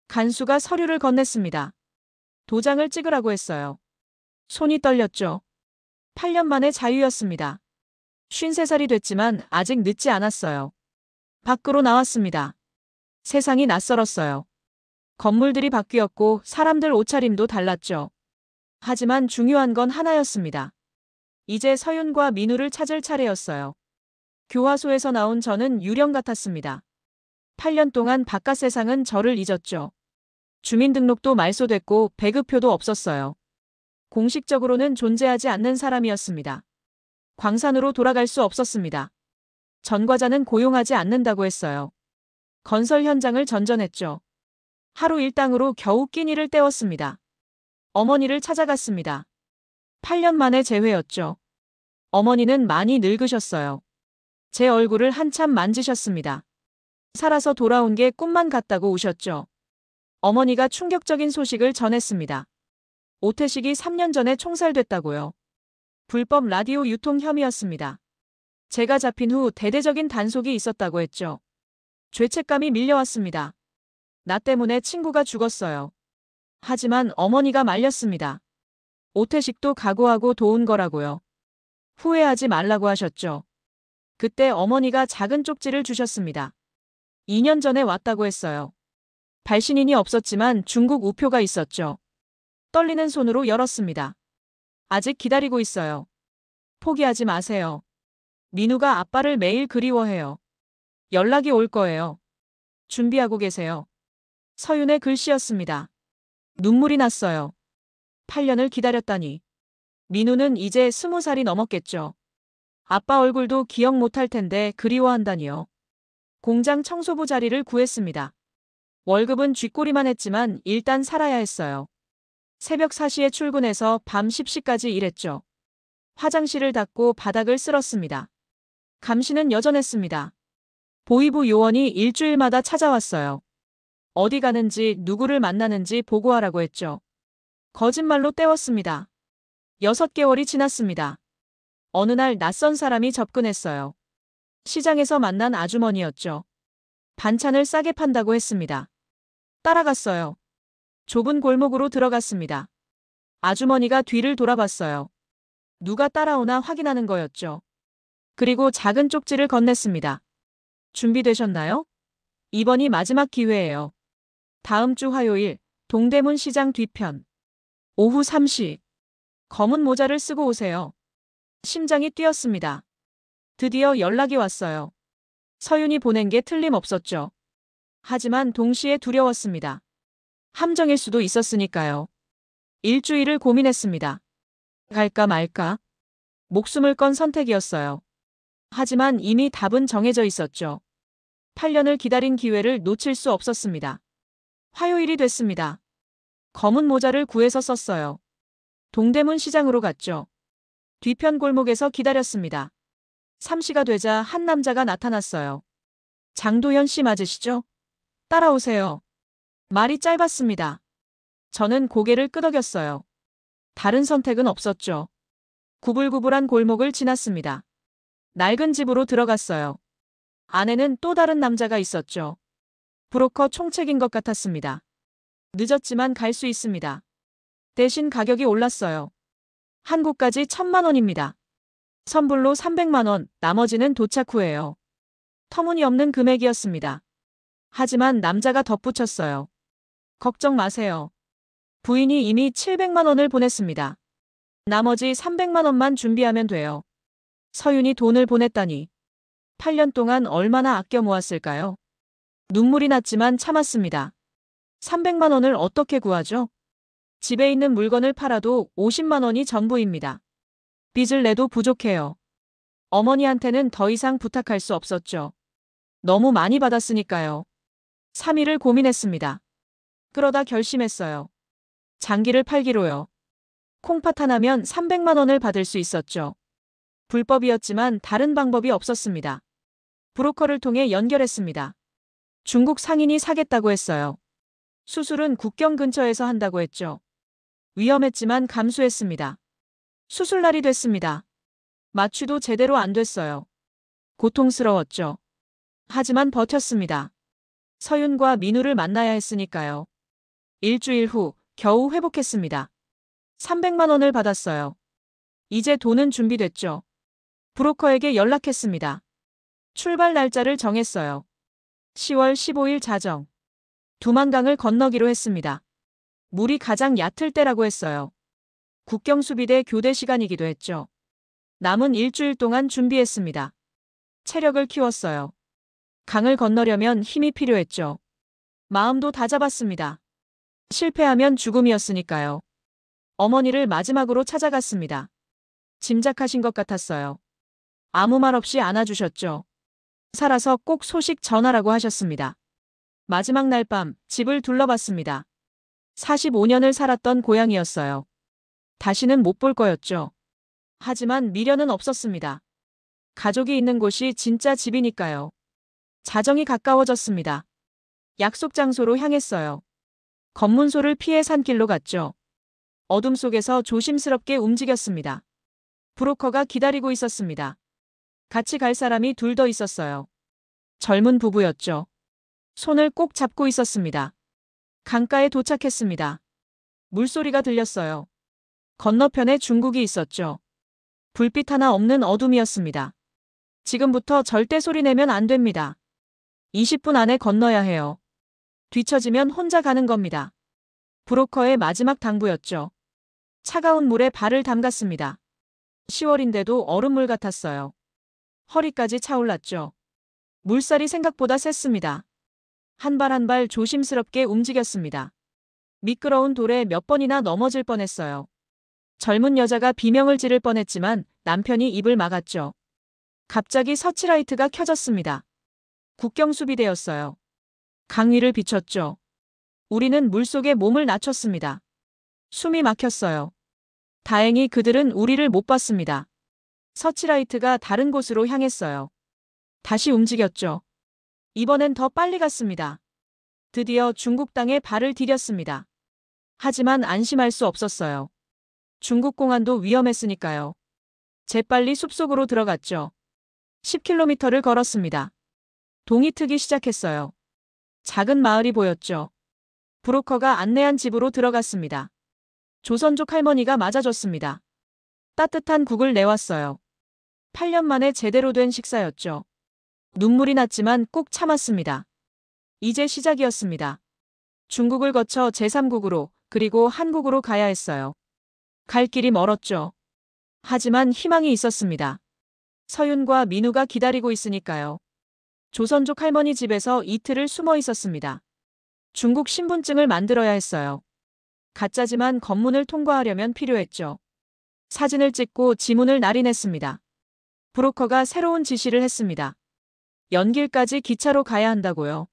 간수가 서류를 건넸습니다. 도장을 찍으라고 했어요. 손이 떨렸죠. 8년 만에 자유였습니다. 53살이 됐지만 아직 늦지 않았어요. 밖으로 나왔습니다. 세상이 낯설었어요. 건물들이 바뀌었고 사람들 옷차림도 달랐죠. 하지만 중요한 건 하나였습니다. 이제 서윤과 민우를 찾을 차례였어요. 교화소에서 나온 저는 유령 같았습니다. 8년 동안 바깥 세상은 저를 잊었죠. 주민등록도 말소됐고 배급표도 없었어요. 공식적으로는 존재하지 않는 사람이었습니다. 광산으로 돌아갈 수 없었습니다. 전과자는 고용하지 않는다고 했어요. 건설 현장을 전전했죠. 하루 일당으로 겨우 끼니를 때웠습니다. 어머니를 찾아갔습니다. 8년 만에 재회였죠. 어머니는 많이 늙으셨어요. 제 얼굴을 한참 만지셨습니다. 살아서 돌아온 게 꿈만 같다고 우셨죠. 어머니가 충격적인 소식을 전했습니다. 오태식이 3년 전에 총살됐다고요. 불법 라디오 유통 혐의였습니다. 제가 잡힌 후 대대적인 단속이 있었다고 했죠. 죄책감이 밀려왔습니다. 나 때문에 친구가 죽었어요. 하지만 어머니가 말렸습니다. 오태식도 각오하고 도운 거라고요. 후회하지 말라고 하셨죠. 그때 어머니가 작은 쪽지를 주셨습니다. 2년 전에 왔다고 했어요. 발신인이 없었지만 중국 우표가 있었죠. 떨리는 손으로 열었습니다. 아직 기다리고 있어요. 포기하지 마세요. 민우가 아빠를 매일 그리워해요. 연락이 올 거예요. 준비하고 계세요. 서윤의 글씨였습니다. 눈물이 났어요. 8년을 기다렸다니. 민우는 이제 20살이 넘었겠죠. 아빠 얼굴도 기억 못할 텐데 그리워한다니요. 공장 청소부 자리를 구했습니다. 월급은 쥐꼬리만 했지만 일단 살아야 했어요. 새벽 4시에 출근해서 밤 10시까지 일했죠. 화장실을 닦고 바닥을 쓸었습니다. 감시는 여전했습니다. 보이부 요원이 일주일마다 찾아왔어요. 어디 가는지 누구를 만나는지 보고하라고 했죠. 거짓말로 때웠습니다. 6개월이 지났습니다. 어느 날 낯선 사람이 접근했어요. 시장에서 만난 아주머니였죠. 반찬을 싸게 판다고 했습니다. 따라갔어요. 좁은 골목으로 들어갔습니다. 아주머니가 뒤를 돌아봤어요. 누가 따라오나 확인하는 거였죠. 그리고 작은 쪽지를 건넸습니다. 준비되셨나요? 이번이 마지막 기회예요. 다음 주 화요일 동대문 시장 뒤편 오후 3시 검은 모자를 쓰고 오세요. 심장이 뛰었습니다. 드디어 연락이 왔어요. 서윤이 보낸 게 틀림없었죠. 하지만 동시에 두려웠습니다. 함정일 수도 있었으니까요. 일주일을 고민했습니다. 갈까 말까? 목숨을 건 선택이었어요. 하지만 이미 답은 정해져 있었죠. 8년을 기다린 기회를 놓칠 수 없었습니다. 화요일이 됐습니다. 검은 모자를 구해서 썼어요. 동대문 시장으로 갔죠. 뒤편 골목에서 기다렸습니다. 3시가 되자 한 남자가 나타났어요. 장도현 씨 맞으시죠? 따라오세요. 말이 짧았습니다. 저는 고개를 끄덕였어요. 다른 선택은 없었죠. 구불구불한 골목을 지났습니다. 낡은 집으로 들어갔어요. 안에는 또 다른 남자가 있었죠. 브로커 총책인 것 같았습니다. 늦었지만 갈 수 있습니다. 대신 가격이 올랐어요. 한국까지 1,000만 원입니다. 선불로 300만 원, 나머지는 도착 후에요. 터무니없는 금액이었습니다. 하지만 남자가 덧붙였어요. 걱정 마세요. 부인이 이미 700만 원을 보냈습니다. 나머지 300만 원만 준비하면 돼요. 서윤이 돈을 보냈다니. 8년 동안 얼마나 아껴 모았을까요? 눈물이 났지만 참았습니다. 300만 원을 어떻게 구하죠? 집에 있는 물건을 팔아도 50만 원이 전부입니다. 빚을 내도 부족해요. 어머니한테는 더 이상 부탁할 수 없었죠. 너무 많이 받았으니까요. 3일을 고민했습니다. 그러다 결심했어요. 장기를 팔기로요. 콩팥 하나면 300만 원을 받을 수 있었죠. 불법이었지만 다른 방법이 없었습니다. 브로커를 통해 연결했습니다. 중국 상인이 사겠다고 했어요. 수술은 국경 근처에서 한다고 했죠. 위험했지만 감수했습니다. 수술날이 됐습니다. 마취도 제대로 안 됐어요. 고통스러웠죠. 하지만 버텼습니다. 서윤과 민우를 만나야 했으니까요. 일주일 후 겨우 회복했습니다. 300만 원을 받았어요. 이제 돈은 준비됐죠. 브로커에게 연락했습니다. 출발 날짜를 정했어요. 10월 15일 자정. 두만강을 건너기로 했습니다. 물이 가장 얕을 때라고 했어요. 국경수비대 교대 시간이기도 했죠. 남은 일주일 동안 준비했습니다. 체력을 키웠어요. 강을 건너려면 힘이 필요했죠. 마음도 다잡았습니다. 실패하면 죽음이었으니까요. 어머니를 마지막으로 찾아갔습니다. 짐작하신 것 같았어요. 아무 말 없이 안아주셨죠. 살아서 꼭 소식 전하라고 하셨습니다. 마지막 날 밤 집을 둘러봤습니다. 45년을 살았던 고향이었어요. 다시는 못 볼 거였죠. 하지만 미련은 없었습니다. 가족이 있는 곳이 진짜 집이니까요. 자정이 가까워졌습니다. 약속 장소로 향했어요. 검문소를 피해 산길로 갔죠. 어둠 속에서 조심스럽게 움직였습니다. 브로커가 기다리고 있었습니다. 같이 갈 사람이 둘 더 있었어요. 젊은 부부였죠. 손을 꼭 잡고 있었습니다. 강가에 도착했습니다. 물소리가 들렸어요. 건너편에 중국이 있었죠. 불빛 하나 없는 어둠이었습니다. 지금부터 절대 소리 내면 안 됩니다. 20분 안에 건너야 해요. 뒤처지면 혼자 가는 겁니다. 브로커의 마지막 당부였죠. 차가운 물에 발을 담갔습니다. 10월인데도 얼음물 같았어요. 허리까지 차올랐죠. 물살이 생각보다 셌습니다. 한 발 한 발 조심스럽게 움직였습니다. 미끄러운 돌에 몇 번이나 넘어질 뻔했어요. 젊은 여자가 비명을 지를 뻔했지만 남편이 입을 막았죠. 갑자기 서치라이트가 켜졌습니다. 국경수비대였어요. 강 위를 비췄죠. 우리는 물속에 몸을 낮췄습니다. 숨이 막혔어요. 다행히 그들은 우리를 못 봤습니다. 서치라이트가 다른 곳으로 향했어요. 다시 움직였죠. 이번엔 더 빨리 갔습니다. 드디어 중국 땅에 발을 디뎠습니다. 하지만 안심할 수 없었어요. 중국 공안도 위험했으니까요. 재빨리 숲속으로 들어갔죠. 10km를 걸었습니다. 동이 트기 시작했어요. 작은 마을이 보였죠. 브로커가 안내한 집으로 들어갔습니다. 조선족 할머니가 맞아줬습니다. 따뜻한 국을 내왔어요. 8년 만에 제대로 된 식사였죠. 눈물이 났지만 꼭 참았습니다. 이제 시작이었습니다. 중국을 거쳐 제3국으로 그리고 한국으로 가야 했어요. 갈 길이 멀었죠. 하지만 희망이 있었습니다. 서윤과 민우가 기다리고 있으니까요. 조선족 할머니 집에서 이틀을 숨어 있었습니다. 중국 신분증을 만들어야 했어요. 가짜지만 검문을 통과하려면 필요했죠. 사진을 찍고 지문을 날인했습니다. 브로커가 새로운 지시를 했습니다. 연길까지 기차로 가야 한다고요.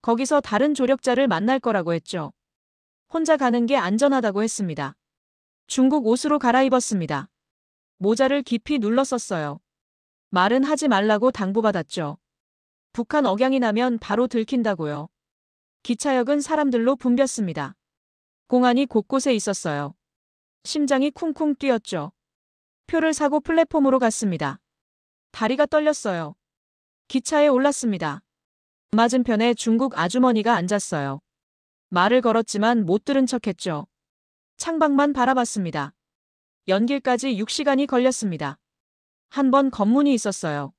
거기서 다른 조력자를 만날 거라고 했죠. 혼자 가는 게 안전하다고 했습니다. 중국 옷으로 갈아입었습니다. 모자를 깊이 눌러 썼어요. 말은 하지 말라고 당부받았죠. 북한 억양이 나면 바로 들킨다고요. 기차역은 사람들로 붐볐습니다. 공안이 곳곳에 있었어요. 심장이 쿵쿵 뛰었죠. 표를 사고 플랫폼으로 갔습니다. 다리가 떨렸어요. 기차에 올랐습니다. 맞은편에 중국 아주머니가 앉았어요. 말을 걸었지만 못 들은 척했죠. 창밖만 바라봤습니다. 연길까지 6시간이 걸렸습니다. 한 번 검문이 있었어요.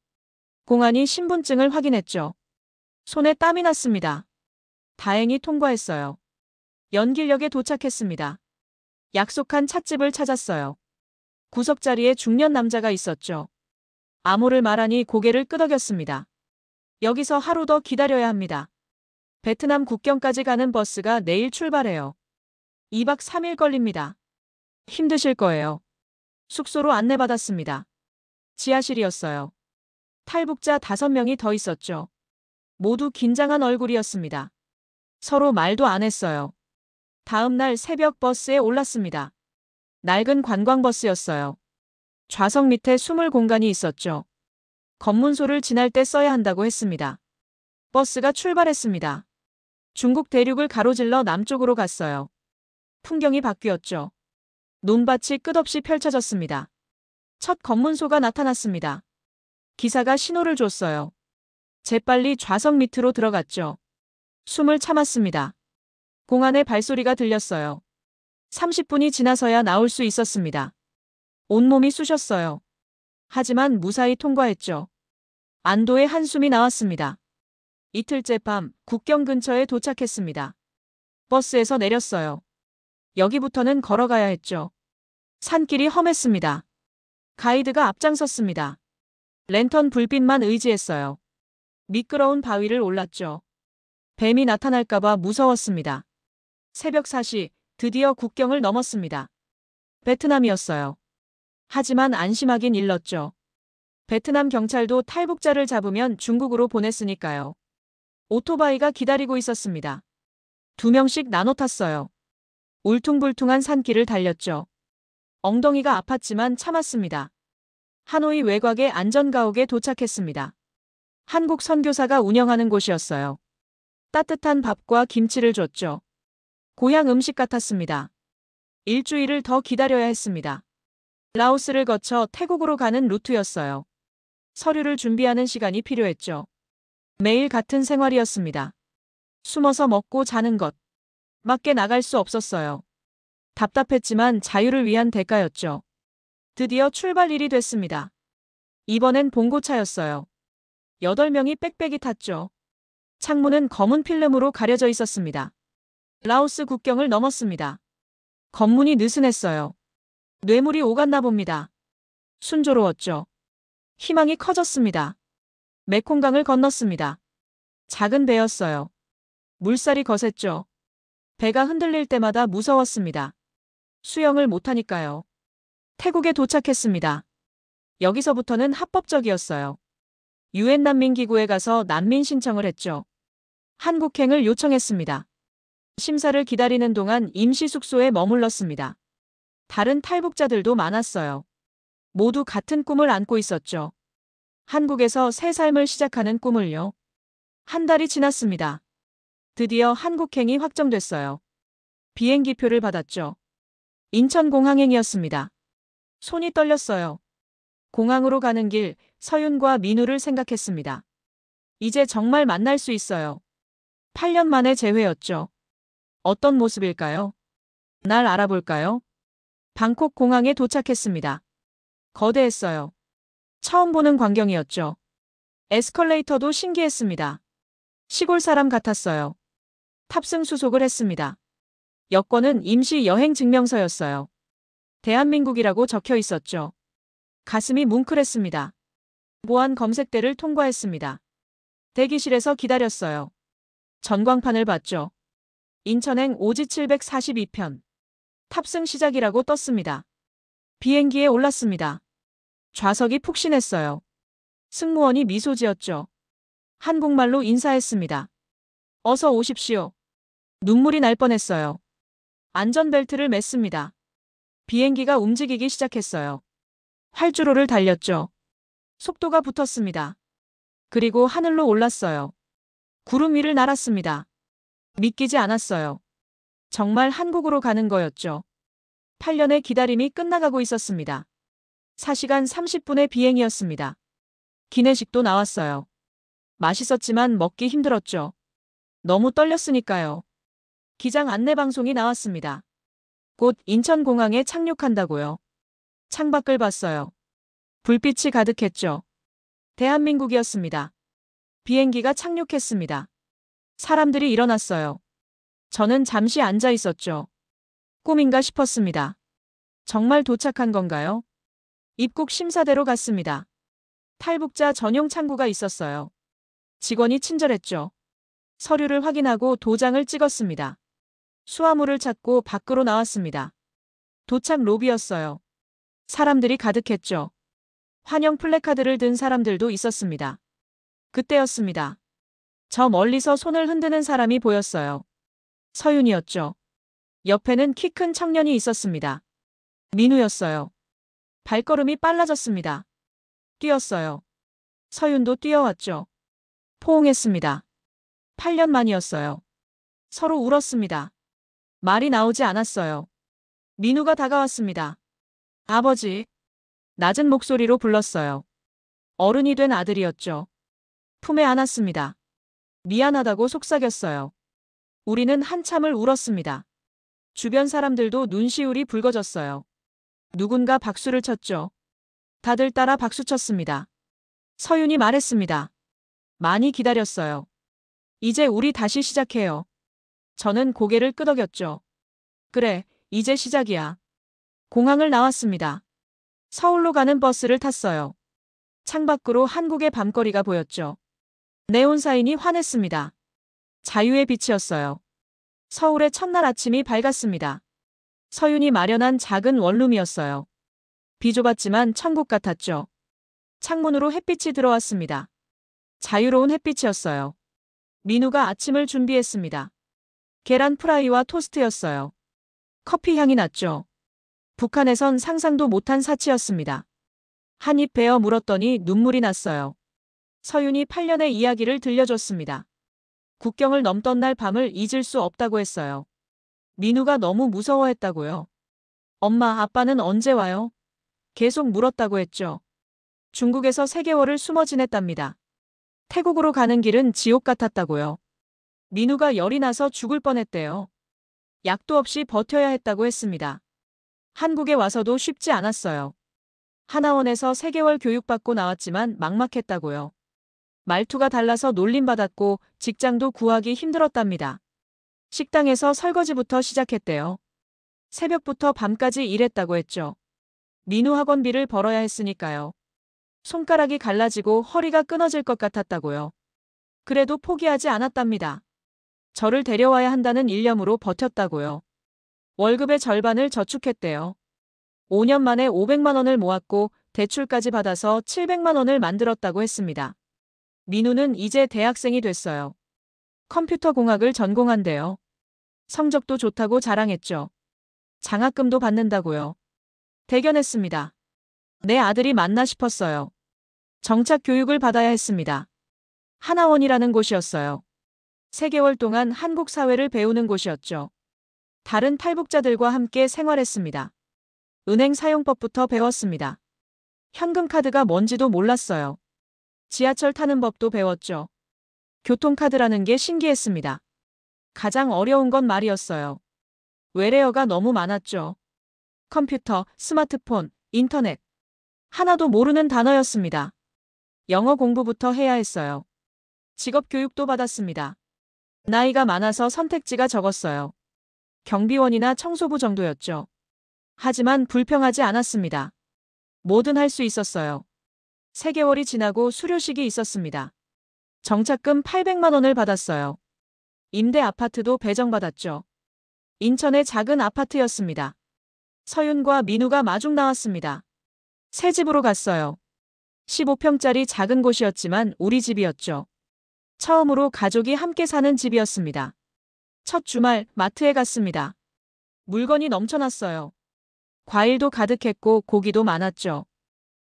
공안이 신분증을 확인했죠. 손에 땀이 났습니다. 다행히 통과했어요. 연길역에 도착했습니다. 약속한 찻집을 찾았어요. 구석자리에 중년 남자가 있었죠. 암호를 말하니 고개를 끄덕였습니다. 여기서 하루 더 기다려야 합니다. 베트남 국경까지 가는 버스가 내일 출발해요. 2박 3일 걸립니다. 힘드실 거예요. 숙소로 안내받았습니다. 지하실이었어요. 탈북자 5명이 더 있었죠. 모두 긴장한 얼굴이었습니다. 서로 말도 안 했어요. 다음 날 새벽 버스에 올랐습니다. 낡은 관광버스였어요. 좌석 밑에 숨을 공간이 있었죠. 검문소를 지날 때 써야 한다고 했습니다. 버스가 출발했습니다. 중국 대륙을 가로질러 남쪽으로 갔어요. 풍경이 바뀌었죠. 논밭이 끝없이 펼쳐졌습니다. 첫 검문소가 나타났습니다. 기사가 신호를 줬어요. 재빨리 좌석 밑으로 들어갔죠. 숨을 참았습니다. 공안의 발소리가 들렸어요. 30분이 지나서야 나올 수 있었습니다. 온몸이 쑤셨어요. 하지만 무사히 통과했죠. 안도의 한숨이 나왔습니다. 이틀째 밤 국경 근처에 도착했습니다. 버스에서 내렸어요. 여기부터는 걸어가야 했죠. 산길이 험했습니다. 가이드가 앞장섰습니다. 랜턴 불빛만 의지했어요. 미끄러운 바위를 올랐죠. 뱀이 나타날까봐 무서웠습니다. 새벽 4시 드디어 국경을 넘었습니다. 베트남이었어요. 하지만 안심하긴 일렀죠. 베트남 경찰도 탈북자를 잡으면 중국으로 보냈으니까요. 오토바이가 기다리고 있었습니다. 2명씩 나눠 탔어요. 울퉁불퉁한 산길을 달렸죠. 엉덩이가 아팠지만 참았습니다. 하노이 외곽의 안전가옥에 도착했습니다. 한국 선교사가 운영하는 곳이었어요. 따뜻한 밥과 김치를 줬죠. 고향 음식 같았습니다. 일주일을 더 기다려야 했습니다. 라오스를 거쳐 태국으로 가는 루트였어요. 서류를 준비하는 시간이 필요했죠. 매일 같은 생활이었습니다. 숨어서 먹고 자는 것. 밖에 나갈 수 없었어요. 답답했지만 자유를 위한 대가였죠. 드디어 출발일이 됐습니다. 이번엔 봉고차였어요. 8명이 빽빽이 탔죠. 창문은 검은 필름으로 가려져 있었습니다. 라오스 국경을 넘었습니다. 검문이 느슨했어요. 뇌물이 오갔나 봅니다. 순조로웠죠. 희망이 커졌습니다. 메콩강을 건넜습니다. 작은 배였어요. 물살이 거셌죠. 배가 흔들릴 때마다 무서웠습니다. 수영을 못하니까요. 태국에 도착했습니다. 여기서부터는 합법적이었어요. 유엔 난민기구에 가서 난민 신청을 했죠. 한국행을 요청했습니다. 심사를 기다리는 동안 임시 숙소에 머물렀습니다. 다른 탈북자들도 많았어요. 모두 같은 꿈을 안고 있었죠. 한국에서 새 삶을 시작하는 꿈을요. 한 달이 지났습니다. 드디어 한국행이 확정됐어요. 비행기표를 받았죠. 인천공항행이었습니다. 손이 떨렸어요. 공항으로 가는 길 서윤과 민우를 생각했습니다. 이제 정말 만날 수 있어요. 8년 만의 재회였죠. 어떤 모습일까요? 날 알아볼까요? 방콕 공항에 도착했습니다. 거대했어요. 처음 보는 광경이었죠. 에스컬레이터도 신기했습니다. 시골 사람 같았어요. 탑승 수속을 했습니다. 여권은 임시 여행 증명서였어요. 대한민국이라고 적혀 있었죠. 가슴이 뭉클했습니다. 보안 검색대를 통과했습니다. 대기실에서 기다렸어요. 전광판을 봤죠. 인천행 오지 742편. 탑승 시작이라고 떴습니다. 비행기에 올랐습니다. 좌석이 푹신했어요. 승무원이 미소 지었죠. 한국말로 인사했습니다. 어서 오십시오. 눈물이 날 뻔했어요. 안전벨트를 맸습니다. 비행기가 움직이기 시작했어요. 활주로를 달렸죠. 속도가 붙었습니다. 그리고 하늘로 올랐어요. 구름 위를 날았습니다. 믿기지 않았어요. 정말 한국으로 가는 거였죠. 8년의 기다림이 끝나가고 있었습니다. 4시간 30분의 비행이었습니다. 기내식도 나왔어요. 맛있었지만 먹기 힘들었죠. 너무 떨렸으니까요. 기장 안내방송이 나왔습니다. 곧 인천공항에 착륙한다고요. 창밖을 봤어요. 불빛이 가득했죠. 대한민국이었습니다. 비행기가 착륙했습니다. 사람들이 일어났어요. 저는 잠시 앉아 있었죠. 꿈인가 싶었습니다. 정말 도착한 건가요? 입국 심사대로 갔습니다. 탈북자 전용 창구가 있었어요. 직원이 친절했죠. 서류를 확인하고 도장을 찍었습니다. 수화물을 찾고 밖으로 나왔습니다. 도착 로비였어요. 사람들이 가득했죠. 환영 플래카드를 든 사람들도 있었습니다. 그때였습니다. 저 멀리서 손을 흔드는 사람이 보였어요. 서윤이었죠. 옆에는 키 큰 청년이 있었습니다. 민우였어요. 발걸음이 빨라졌습니다. 뛰었어요. 서윤도 뛰어왔죠. 포옹했습니다. 8년 만이었어요. 서로 울었습니다. 말이 나오지 않았어요. 민우가 다가왔습니다. 아버지. 낮은 목소리로 불렀어요. 어른이 된 아들이었죠. 품에 안았습니다. 미안하다고 속삭였어요. 우리는 한참을 울었습니다. 주변 사람들도 눈시울이 붉어졌어요. 누군가 박수를 쳤죠. 다들 따라 박수쳤습니다. 서윤이 말했습니다. 많이 기다렸어요. 이제 우리 다시 시작해요. 저는 고개를 끄덕였죠. 그래, 이제 시작이야. 공항을 나왔습니다. 서울로 가는 버스를 탔어요. 창밖으로 한국의 밤거리가 보였죠. 네온 사인이 환했습니다. 자유의 빛이었어요. 서울의 첫날 아침이 밝았습니다. 서윤이 마련한 작은 원룸이었어요. 비좁았지만 천국 같았죠. 창문으로 햇빛이 들어왔습니다. 자유로운 햇빛이었어요. 민우가 아침을 준비했습니다. 계란 프라이와 토스트였어요. 커피 향이 났죠. 북한에선 상상도 못한 사치였습니다. 한 입 베어 물었더니 눈물이 났어요. 서윤이 8년의 이야기를 들려줬습니다. 국경을 넘던 날 밤을 잊을 수 없다고 했어요. 민우가 너무 무서워했다고요. 엄마, 아빠는 언제 와요? 계속 물었다고 했죠. 중국에서 3개월을 숨어 지냈답니다. 태국으로 가는 길은 지옥 같았다고요. 민우가 열이 나서 죽을 뻔했대요. 약도 없이 버텨야 했다고 했습니다. 한국에 와서도 쉽지 않았어요. 하나원에서 3개월 교육받고 나왔지만 막막했다고요. 말투가 달라서 놀림받았고 직장도 구하기 힘들었답니다. 식당에서 설거지부터 시작했대요. 새벽부터 밤까지 일했다고 했죠. 민우 학원비를 벌어야 했으니까요. 손가락이 갈라지고 허리가 끊어질 것 같았다고요. 그래도 포기하지 않았답니다. 저를 데려와야 한다는 일념으로 버텼다고요. 월급의 절반을 저축했대요. 5년 만에 500만 원을 모았고 대출까지 받아서 700만 원을 만들었다고 했습니다. 민우는 이제 대학생이 됐어요. 컴퓨터 공학을 전공한대요. 성적도 좋다고 자랑했죠. 장학금도 받는다고요. 대견했습니다. 내 아들이 맞나 싶었어요. 정착 교육을 받아야 했습니다. 하나원이라는 곳이었어요. 3개월 동안 한국 사회를 배우는 곳이었죠. 다른 탈북자들과 함께 생활했습니다. 은행 사용법부터 배웠습니다. 현금카드가 뭔지도 몰랐어요. 지하철 타는 법도 배웠죠. 교통카드라는 게 신기했습니다. 가장 어려운 건 말이었어요. 외래어가 너무 많았죠. 컴퓨터, 스마트폰, 인터넷. 하나도 모르는 단어였습니다. 영어 공부부터 해야 했어요. 직업 교육도 받았습니다. 나이가 많아서 선택지가 적었어요. 경비원이나 청소부 정도였죠. 하지만 불평하지 않았습니다. 뭐든 할 수 있었어요. 3개월이 지나고 수료식이 있었습니다. 정착금 800만 원을 받았어요. 임대 아파트도 배정받았죠. 인천의 작은 아파트였습니다. 서윤과 민우가 마중 나왔습니다. 새 집으로 갔어요. 15평짜리 작은 곳이었지만 우리 집이었죠. 처음으로 가족이 함께 사는 집이었습니다. 첫 주말 마트에 갔습니다. 물건이 넘쳐났어요. 과일도 가득했고 고기도 많았죠.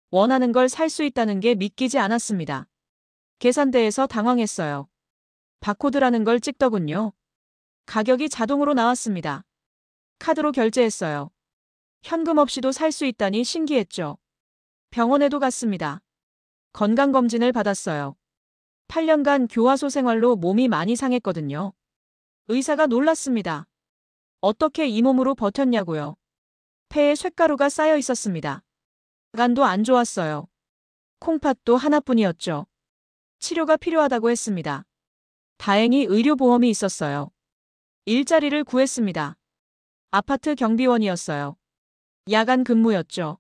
원하는 걸 살 수 있다는 게 믿기지 않았습니다. 계산대에서 당황했어요. 바코드라는 걸 찍더군요. 가격이 자동으로 나왔습니다. 카드로 결제했어요. 현금 없이도 살 수 있다니 신기했죠. 병원에도 갔습니다. 건강검진을 받았어요. 8년간 교화소 생활로 몸이 많이 상했거든요. 의사가 놀랐습니다. 어떻게 이 몸으로 버텼냐고요. 폐에 쇳가루가 쌓여 있었습니다. 간도 안 좋았어요. 콩팥도 하나뿐이었죠. 치료가 필요하다고 했습니다. 다행히 의료보험이 있었어요. 일자리를 구했습니다. 아파트 경비원이었어요. 야간 근무였죠.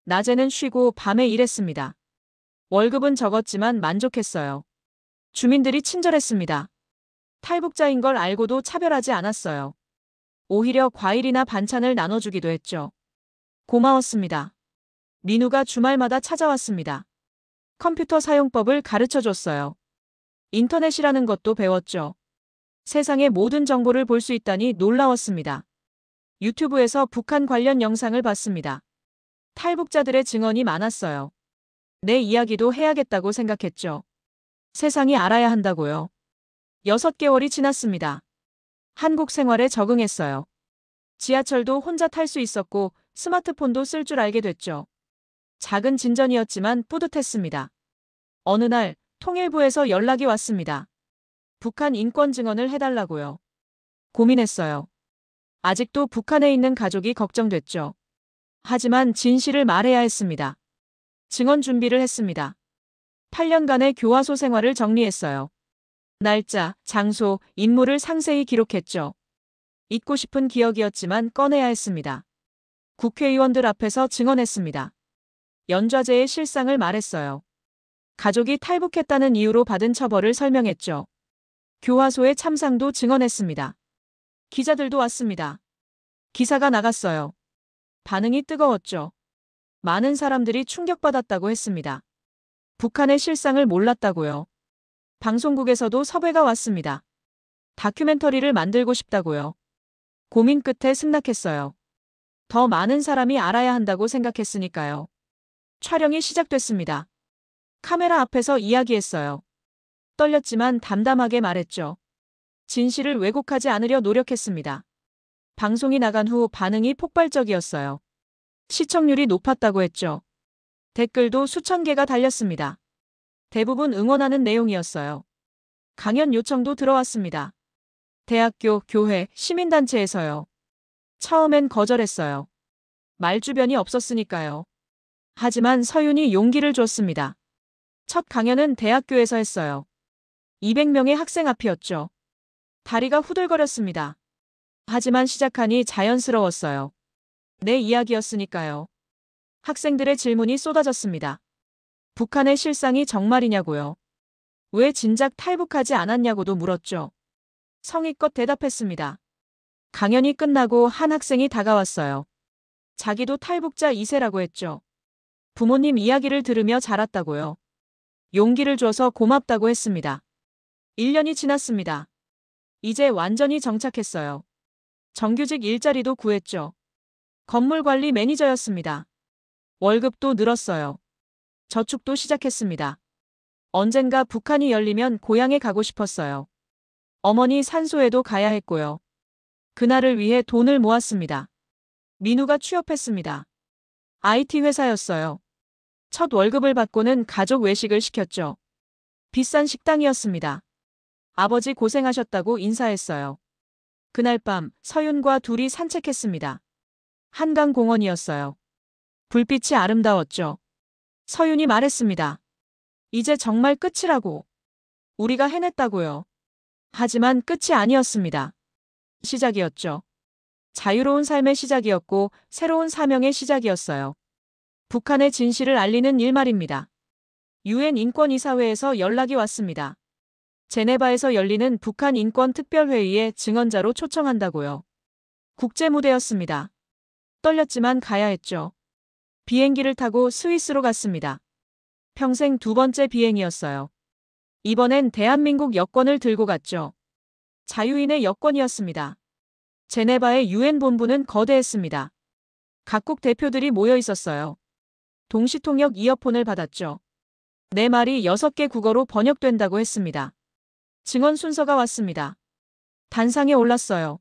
낮에는 쉬고 밤에 일했습니다. 월급은 적었지만 만족했어요. 주민들이 친절했습니다. 탈북자인 걸 알고도 차별하지 않았어요. 오히려 과일이나 반찬을 나눠주기도 했죠. 고마웠습니다. 민우가 주말마다 찾아왔습니다. 컴퓨터 사용법을 가르쳐줬어요. 인터넷이라는 것도 배웠죠. 세상의 모든 정보를 볼 수 있다니 놀라웠습니다. 유튜브에서 북한 관련 영상을 봤습니다. 탈북자들의 증언이 많았어요. 내 이야기도 해야겠다고 생각했죠. 세상이 알아야 한다고요. 6개월이 지났습니다. 한국 생활에 적응했어요. 지하철도 혼자 탈 수 있었고 스마트폰도 쓸 줄 알게 됐죠. 작은 진전이었지만 뿌듯했습니다. 어느 날 통일부에서 연락이 왔습니다. 북한 인권 증언을 해달라고요. 고민했어요. 아직도 북한에 있는 가족이 걱정됐죠. 하지만 진실을 말해야 했습니다. 증언 준비를 했습니다. 8년간의 교화소 생활을 정리했어요. 날짜, 장소, 인물을 상세히 기록했죠. 잊고 싶은 기억이었지만 꺼내야 했습니다. 국회의원들 앞에서 증언했습니다. 연좌제의 실상을 말했어요. 가족이 탈북했다는 이유로 받은 처벌을 설명했죠. 교화소의 참상도 증언했습니다. 기자들도 왔습니다. 기사가 나갔어요. 반응이 뜨거웠죠. 많은 사람들이 충격받았다고 했습니다. 북한의 실상을 몰랐다고요. 방송국에서도 섭외가 왔습니다. 다큐멘터리를 만들고 싶다고요. 고민 끝에 승낙했어요. 더 많은 사람이 알아야 한다고 생각했으니까요. 촬영이 시작됐습니다. 카메라 앞에서 이야기했어요. 떨렸지만 담담하게 말했죠. 진실을 왜곡하지 않으려 노력했습니다. 방송이 나간 후 반응이 폭발적이었어요. 시청률이 높았다고 했죠. 댓글도 수천 개가 달렸습니다. 대부분 응원하는 내용이었어요. 강연 요청도 들어왔습니다. 대학교, 교회, 시민단체에서요. 처음엔 거절했어요. 말주변이 없었으니까요. 하지만 서윤이 용기를 줬습니다. 첫 강연은 대학교에서 했어요. 200명의 학생 앞이었죠. 다리가 후들거렸습니다. 하지만 시작하니 자연스러웠어요. 내 이야기였으니까요. 학생들의 질문이 쏟아졌습니다. 북한의 실상이 정말이냐고요. 왜 진작 탈북하지 않았냐고도 물었죠. 성의껏 대답했습니다. 강연이 끝나고 한 학생이 다가왔어요. 자기도 탈북자 2세라고 했죠. 부모님 이야기를 들으며 자랐다고요. 용기를 줘서 고맙다고 했습니다. 1년이 지났습니다. 이제 완전히 정착했어요. 정규직 일자리도 구했죠. 건물관리 매니저였습니다. 월급도 늘었어요. 저축도 시작했습니다. 언젠가 북한이 열리면 고향에 가고 싶었어요. 어머니 산소에도 가야 했고요. 그날을 위해 돈을 모았습니다. 민우가 취업했습니다. IT 회사였어요. 첫 월급을 받고는 가족 외식을 시켰죠. 비싼 식당이었습니다. 아버지 고생하셨다고 인사했어요. 그날 밤 서윤과 둘이 산책했습니다. 한강공원이었어요. 불빛이 아름다웠죠. 서윤이 말했습니다. 이제 정말 끝이라고. 우리가 해냈다고요. 하지만 끝이 아니었습니다. 시작이었죠. 자유로운 삶의 시작이었고 새로운 사명의 시작이었어요. 북한의 진실을 알리는 일 말입니다. UN 인권이사회에서 연락이 왔습니다. 제네바에서 열리는 북한 인권특별회의에 증언자로 초청한다고요. 국제무대였습니다. 떨렸지만 가야 했죠. 비행기를 타고 스위스로 갔습니다. 평생 2번째 비행이었어요. 이번엔 대한민국 여권을 들고 갔죠. 자유인의 여권이었습니다. 제네바의 UN 본부는 거대했습니다. 각국 대표들이 모여 있었어요. 동시통역 이어폰을 받았죠. 내 말이 6개 국어로 번역된다고 했습니다. 증언 순서가 왔습니다. 단상에 올랐어요.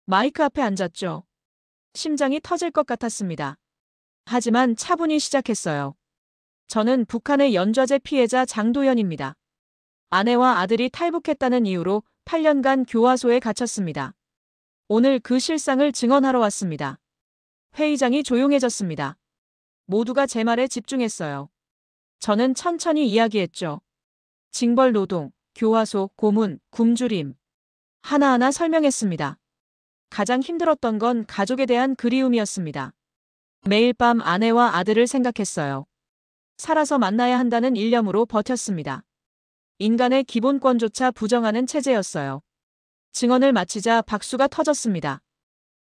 마이크 앞에 앉았죠. 심장이 터질 것 같았습니다. 하지만 차분히 시작했어요. 저는 북한의 연좌제 피해자 장도연입니다. 아내와 아들이 탈북했다는 이유로 8년간 교화소에 갇혔습니다. 오늘 그 실상을 증언하러 왔습니다. 회의장이 조용해졌습니다. 모두가 제 말에 집중했어요. 저는 천천히 이야기했죠. 징벌 노동, 교화소, 고문, 굶주림. 하나하나 설명했습니다. 가장 힘들었던 건 가족에 대한 그리움이었습니다. 매일 밤 아내와 아들을 생각했어요. 살아서 만나야 한다는 일념으로 버텼습니다. 인간의 기본권조차 부정하는 체제였어요. 증언을 마치자 박수가 터졌습니다.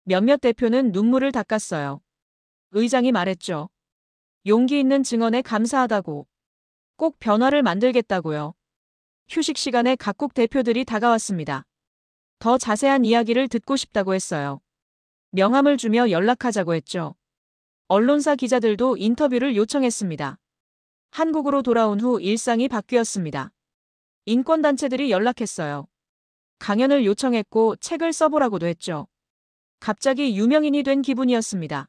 몇몇 대표는 눈물을 닦았어요. 의장이 말했죠. 용기 있는 증언에 감사하다고. 꼭 변화를 만들겠다고요. 휴식 시간에 각국 대표들이 다가왔습니다. 더 자세한 이야기를 듣고 싶다고 했어요. 명함을 주며 연락하자고 했죠. 언론사 기자들도 인터뷰를 요청했습니다. 한국으로 돌아온 후 일상이 바뀌었습니다. 인권단체들이 연락했어요. 강연을 요청했고 책을 써보라고도 했죠. 갑자기 유명인이 된 기분이었습니다.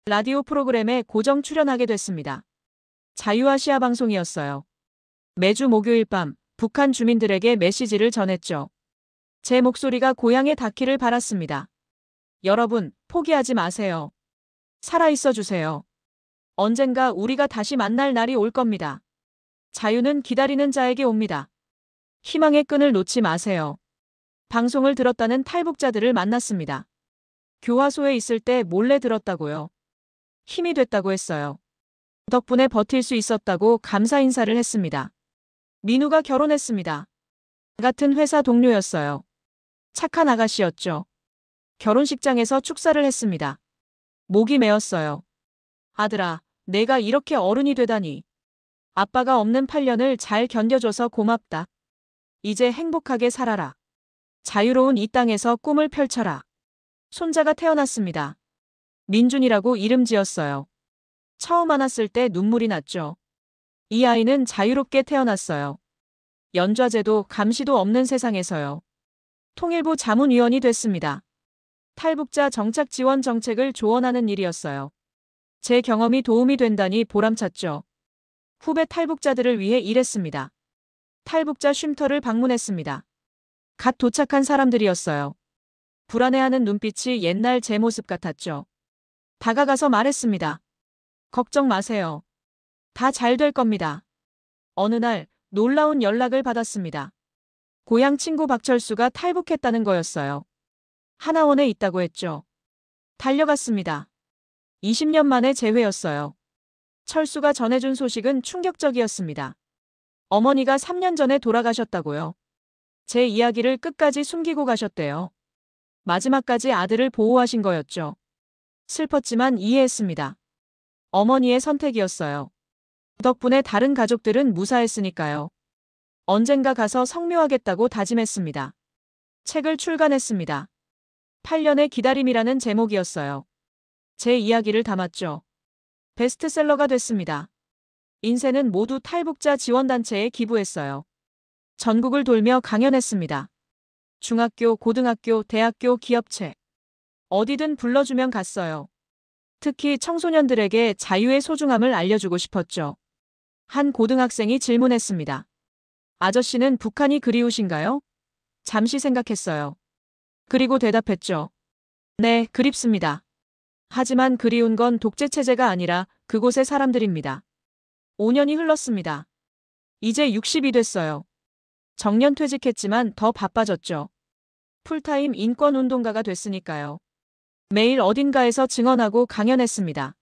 라디오 프로그램에 고정 출연하게 됐습니다. 자유아시아 방송이었어요. 매주 목요일 밤 북한 주민들에게 메시지를 전했죠. 제 목소리가 고향에 닿기를 바랐습니다. 여러분, 포기하지 마세요. 살아있어 주세요. 언젠가 우리가 다시 만날 날이 올 겁니다. 자유는 기다리는 자에게 옵니다. 희망의 끈을 놓지 마세요. 방송을 들었다는 탈북자들을 만났습니다. 교화소에 있을 때 몰래 들었다고요. 힘이 됐다고 했어요. 덕분에 버틸 수 있었다고 감사 인사를 했습니다. 민우가 결혼했습니다. 같은 회사 동료였어요. 착한 아가씨였죠. 결혼식장에서 축사를 했습니다. 목이 메었어요. 아들아, 내가 이렇게 어른이 되다니. 아빠가 없는 8년을 잘 견뎌줘서 고맙다. 이제 행복하게 살아라. 자유로운 이 땅에서 꿈을 펼쳐라. 손자가 태어났습니다. 민준이라고 이름 지었어요. 처음 안았을 때 눈물이 났죠. 이 아이는 자유롭게 태어났어요. 연좌제도 감시도 없는 세상에서요. 통일부 자문위원이 됐습니다. 탈북자 정착 지원 정책을 조언하는 일이었어요. 제 경험이 도움이 된다니 보람찼죠. 후배 탈북자들을 위해 일했습니다. 탈북자 쉼터를 방문했습니다. 갓 도착한 사람들이었어요. 불안해하는 눈빛이 옛날 제 모습 같았죠. 다가가서 말했습니다. 걱정 마세요. 다 잘 될 겁니다. 어느 날 놀라운 연락을 받았습니다. 고향 친구 박철수가 탈북했다는 거였어요. 하나원에 있다고 했죠. 달려갔습니다. 20년 만에 재회였어요. 철수가 전해준 소식은 충격적이었습니다. 어머니가 3년 전에 돌아가셨다고요. 제 이야기를 끝까지 숨기고 가셨대요. 마지막까지 아들을 보호하신 거였죠. 슬펐지만 이해했습니다. 어머니의 선택이었어요. 덕분에 다른 가족들은 무사했으니까요. 언젠가 가서 성묘하겠다고 다짐했습니다. 책을 출간했습니다. 8년의 기다림이라는 제목이었어요. 제 이야기를 담았죠. 베스트셀러가 됐습니다. 인쇄는 모두 탈북자 지원단체에 기부했어요. 전국을 돌며 강연했습니다. 중학교, 고등학교, 대학교, 기업체. 어디든 불러주면 갔어요. 특히 청소년들에게 자유의 소중함을 알려주고 싶었죠. 한 고등학생이 질문했습니다. 아저씨는 북한이 그리우신가요? 잠시 생각했어요. 그리고 대답했죠. 네, 그립습니다. 하지만 그리운 건 독재체제가 아니라 그곳의 사람들입니다. 5년이 흘렀습니다. 이제 60이 됐어요. 정년 퇴직했지만 더 바빠졌죠. 풀타임 인권운동가가 됐으니까요. 매일 어딘가에서 증언하고 강연했습니다.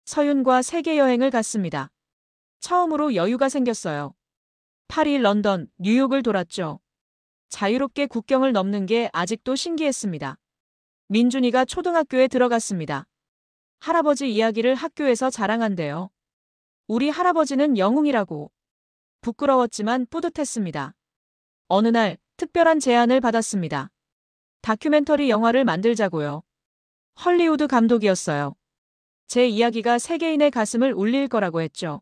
서윤과 세계여행을 갔습니다. 처음으로 여유가 생겼어요. 파리, 런던, 뉴욕을 돌았죠. 자유롭게 국경을 넘는 게 아직도 신기했습니다. 민준이가 초등학교에 들어갔습니다. 할아버지 이야기를 학교에서 자랑한대요. 우리 할아버지는 영웅이라고. 부끄러웠지만 뿌듯했습니다. 어느 날 특별한 제안을 받았습니다. 다큐멘터리 영화를 만들자고요. 헐리우드 감독이었어요. 제 이야기가 세계인의 가슴을 울릴 거라고 했죠.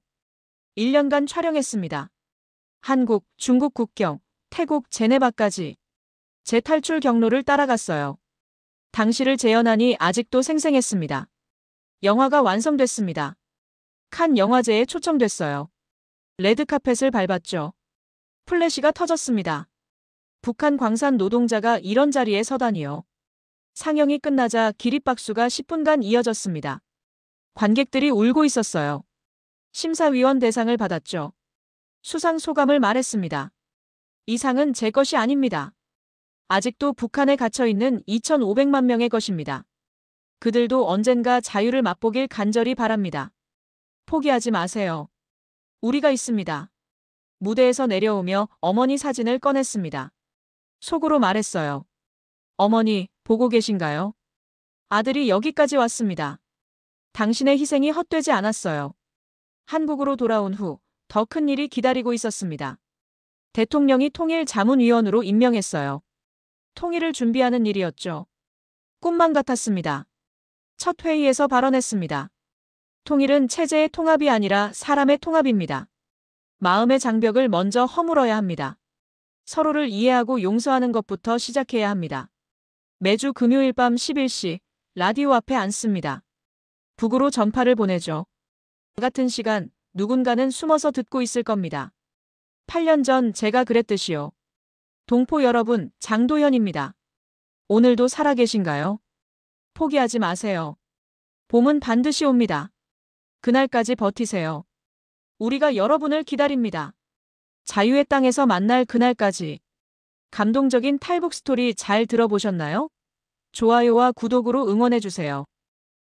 1년간 촬영했습니다. 한국, 중국 국경, 태국, 제네바까지. 제 탈출 경로를 따라갔어요. 당시를 재현하니 아직도 생생했습니다. 영화가 완성됐습니다. 칸 영화제에 초청됐어요. 레드카펫을 밟았죠. 플래시가 터졌습니다. 북한 광산 노동자가 이런 자리에 서다니요. 상영이 끝나자 기립박수가 10분간 이어졌습니다. 관객들이 울고 있었어요. 심사위원 대상을 받았죠. 수상 소감을 말했습니다. 이 상은 제 것이 아닙니다. 아직도 북한에 갇혀 있는 2,500만 명의 것입니다. 그들도 언젠가 자유를 맛보길 간절히 바랍니다. 포기하지 마세요. 우리가 있습니다. 무대에서 내려오며 어머니 사진을 꺼냈습니다. 속으로 말했어요. 어머니, 보고 계신가요? 아들이 여기까지 왔습니다. 당신의 희생이 헛되지 않았어요. 한국으로 돌아온 후 더 큰 일이 기다리고 있었습니다. 대통령이 통일자문위원으로 임명했어요. 통일을 준비하는 일이었죠. 꿈만 같았습니다. 첫 회의에서 발언했습니다. 통일은 체제의 통합이 아니라 사람의 통합입니다. 마음의 장벽을 먼저 허물어야 합니다. 서로를 이해하고 용서하는 것부터 시작해야 합니다. 매주 금요일 밤 11시 라디오 앞에 앉습니다. 북으로 전파를 보내죠. 같은 시간 누군가는 숨어서 듣고 있을 겁니다. 8년 전 제가 그랬듯이요. 동포 여러분, 장도현입니다. 오늘도 살아계신가요? 포기하지 마세요. 봄은 반드시 옵니다. 그날까지 버티세요. 우리가 여러분을 기다립니다. 자유의 땅에서 만날 그날까지. 감동적인 탈북 스토리 잘 들어보셨나요? 좋아요와 구독으로 응원해주세요.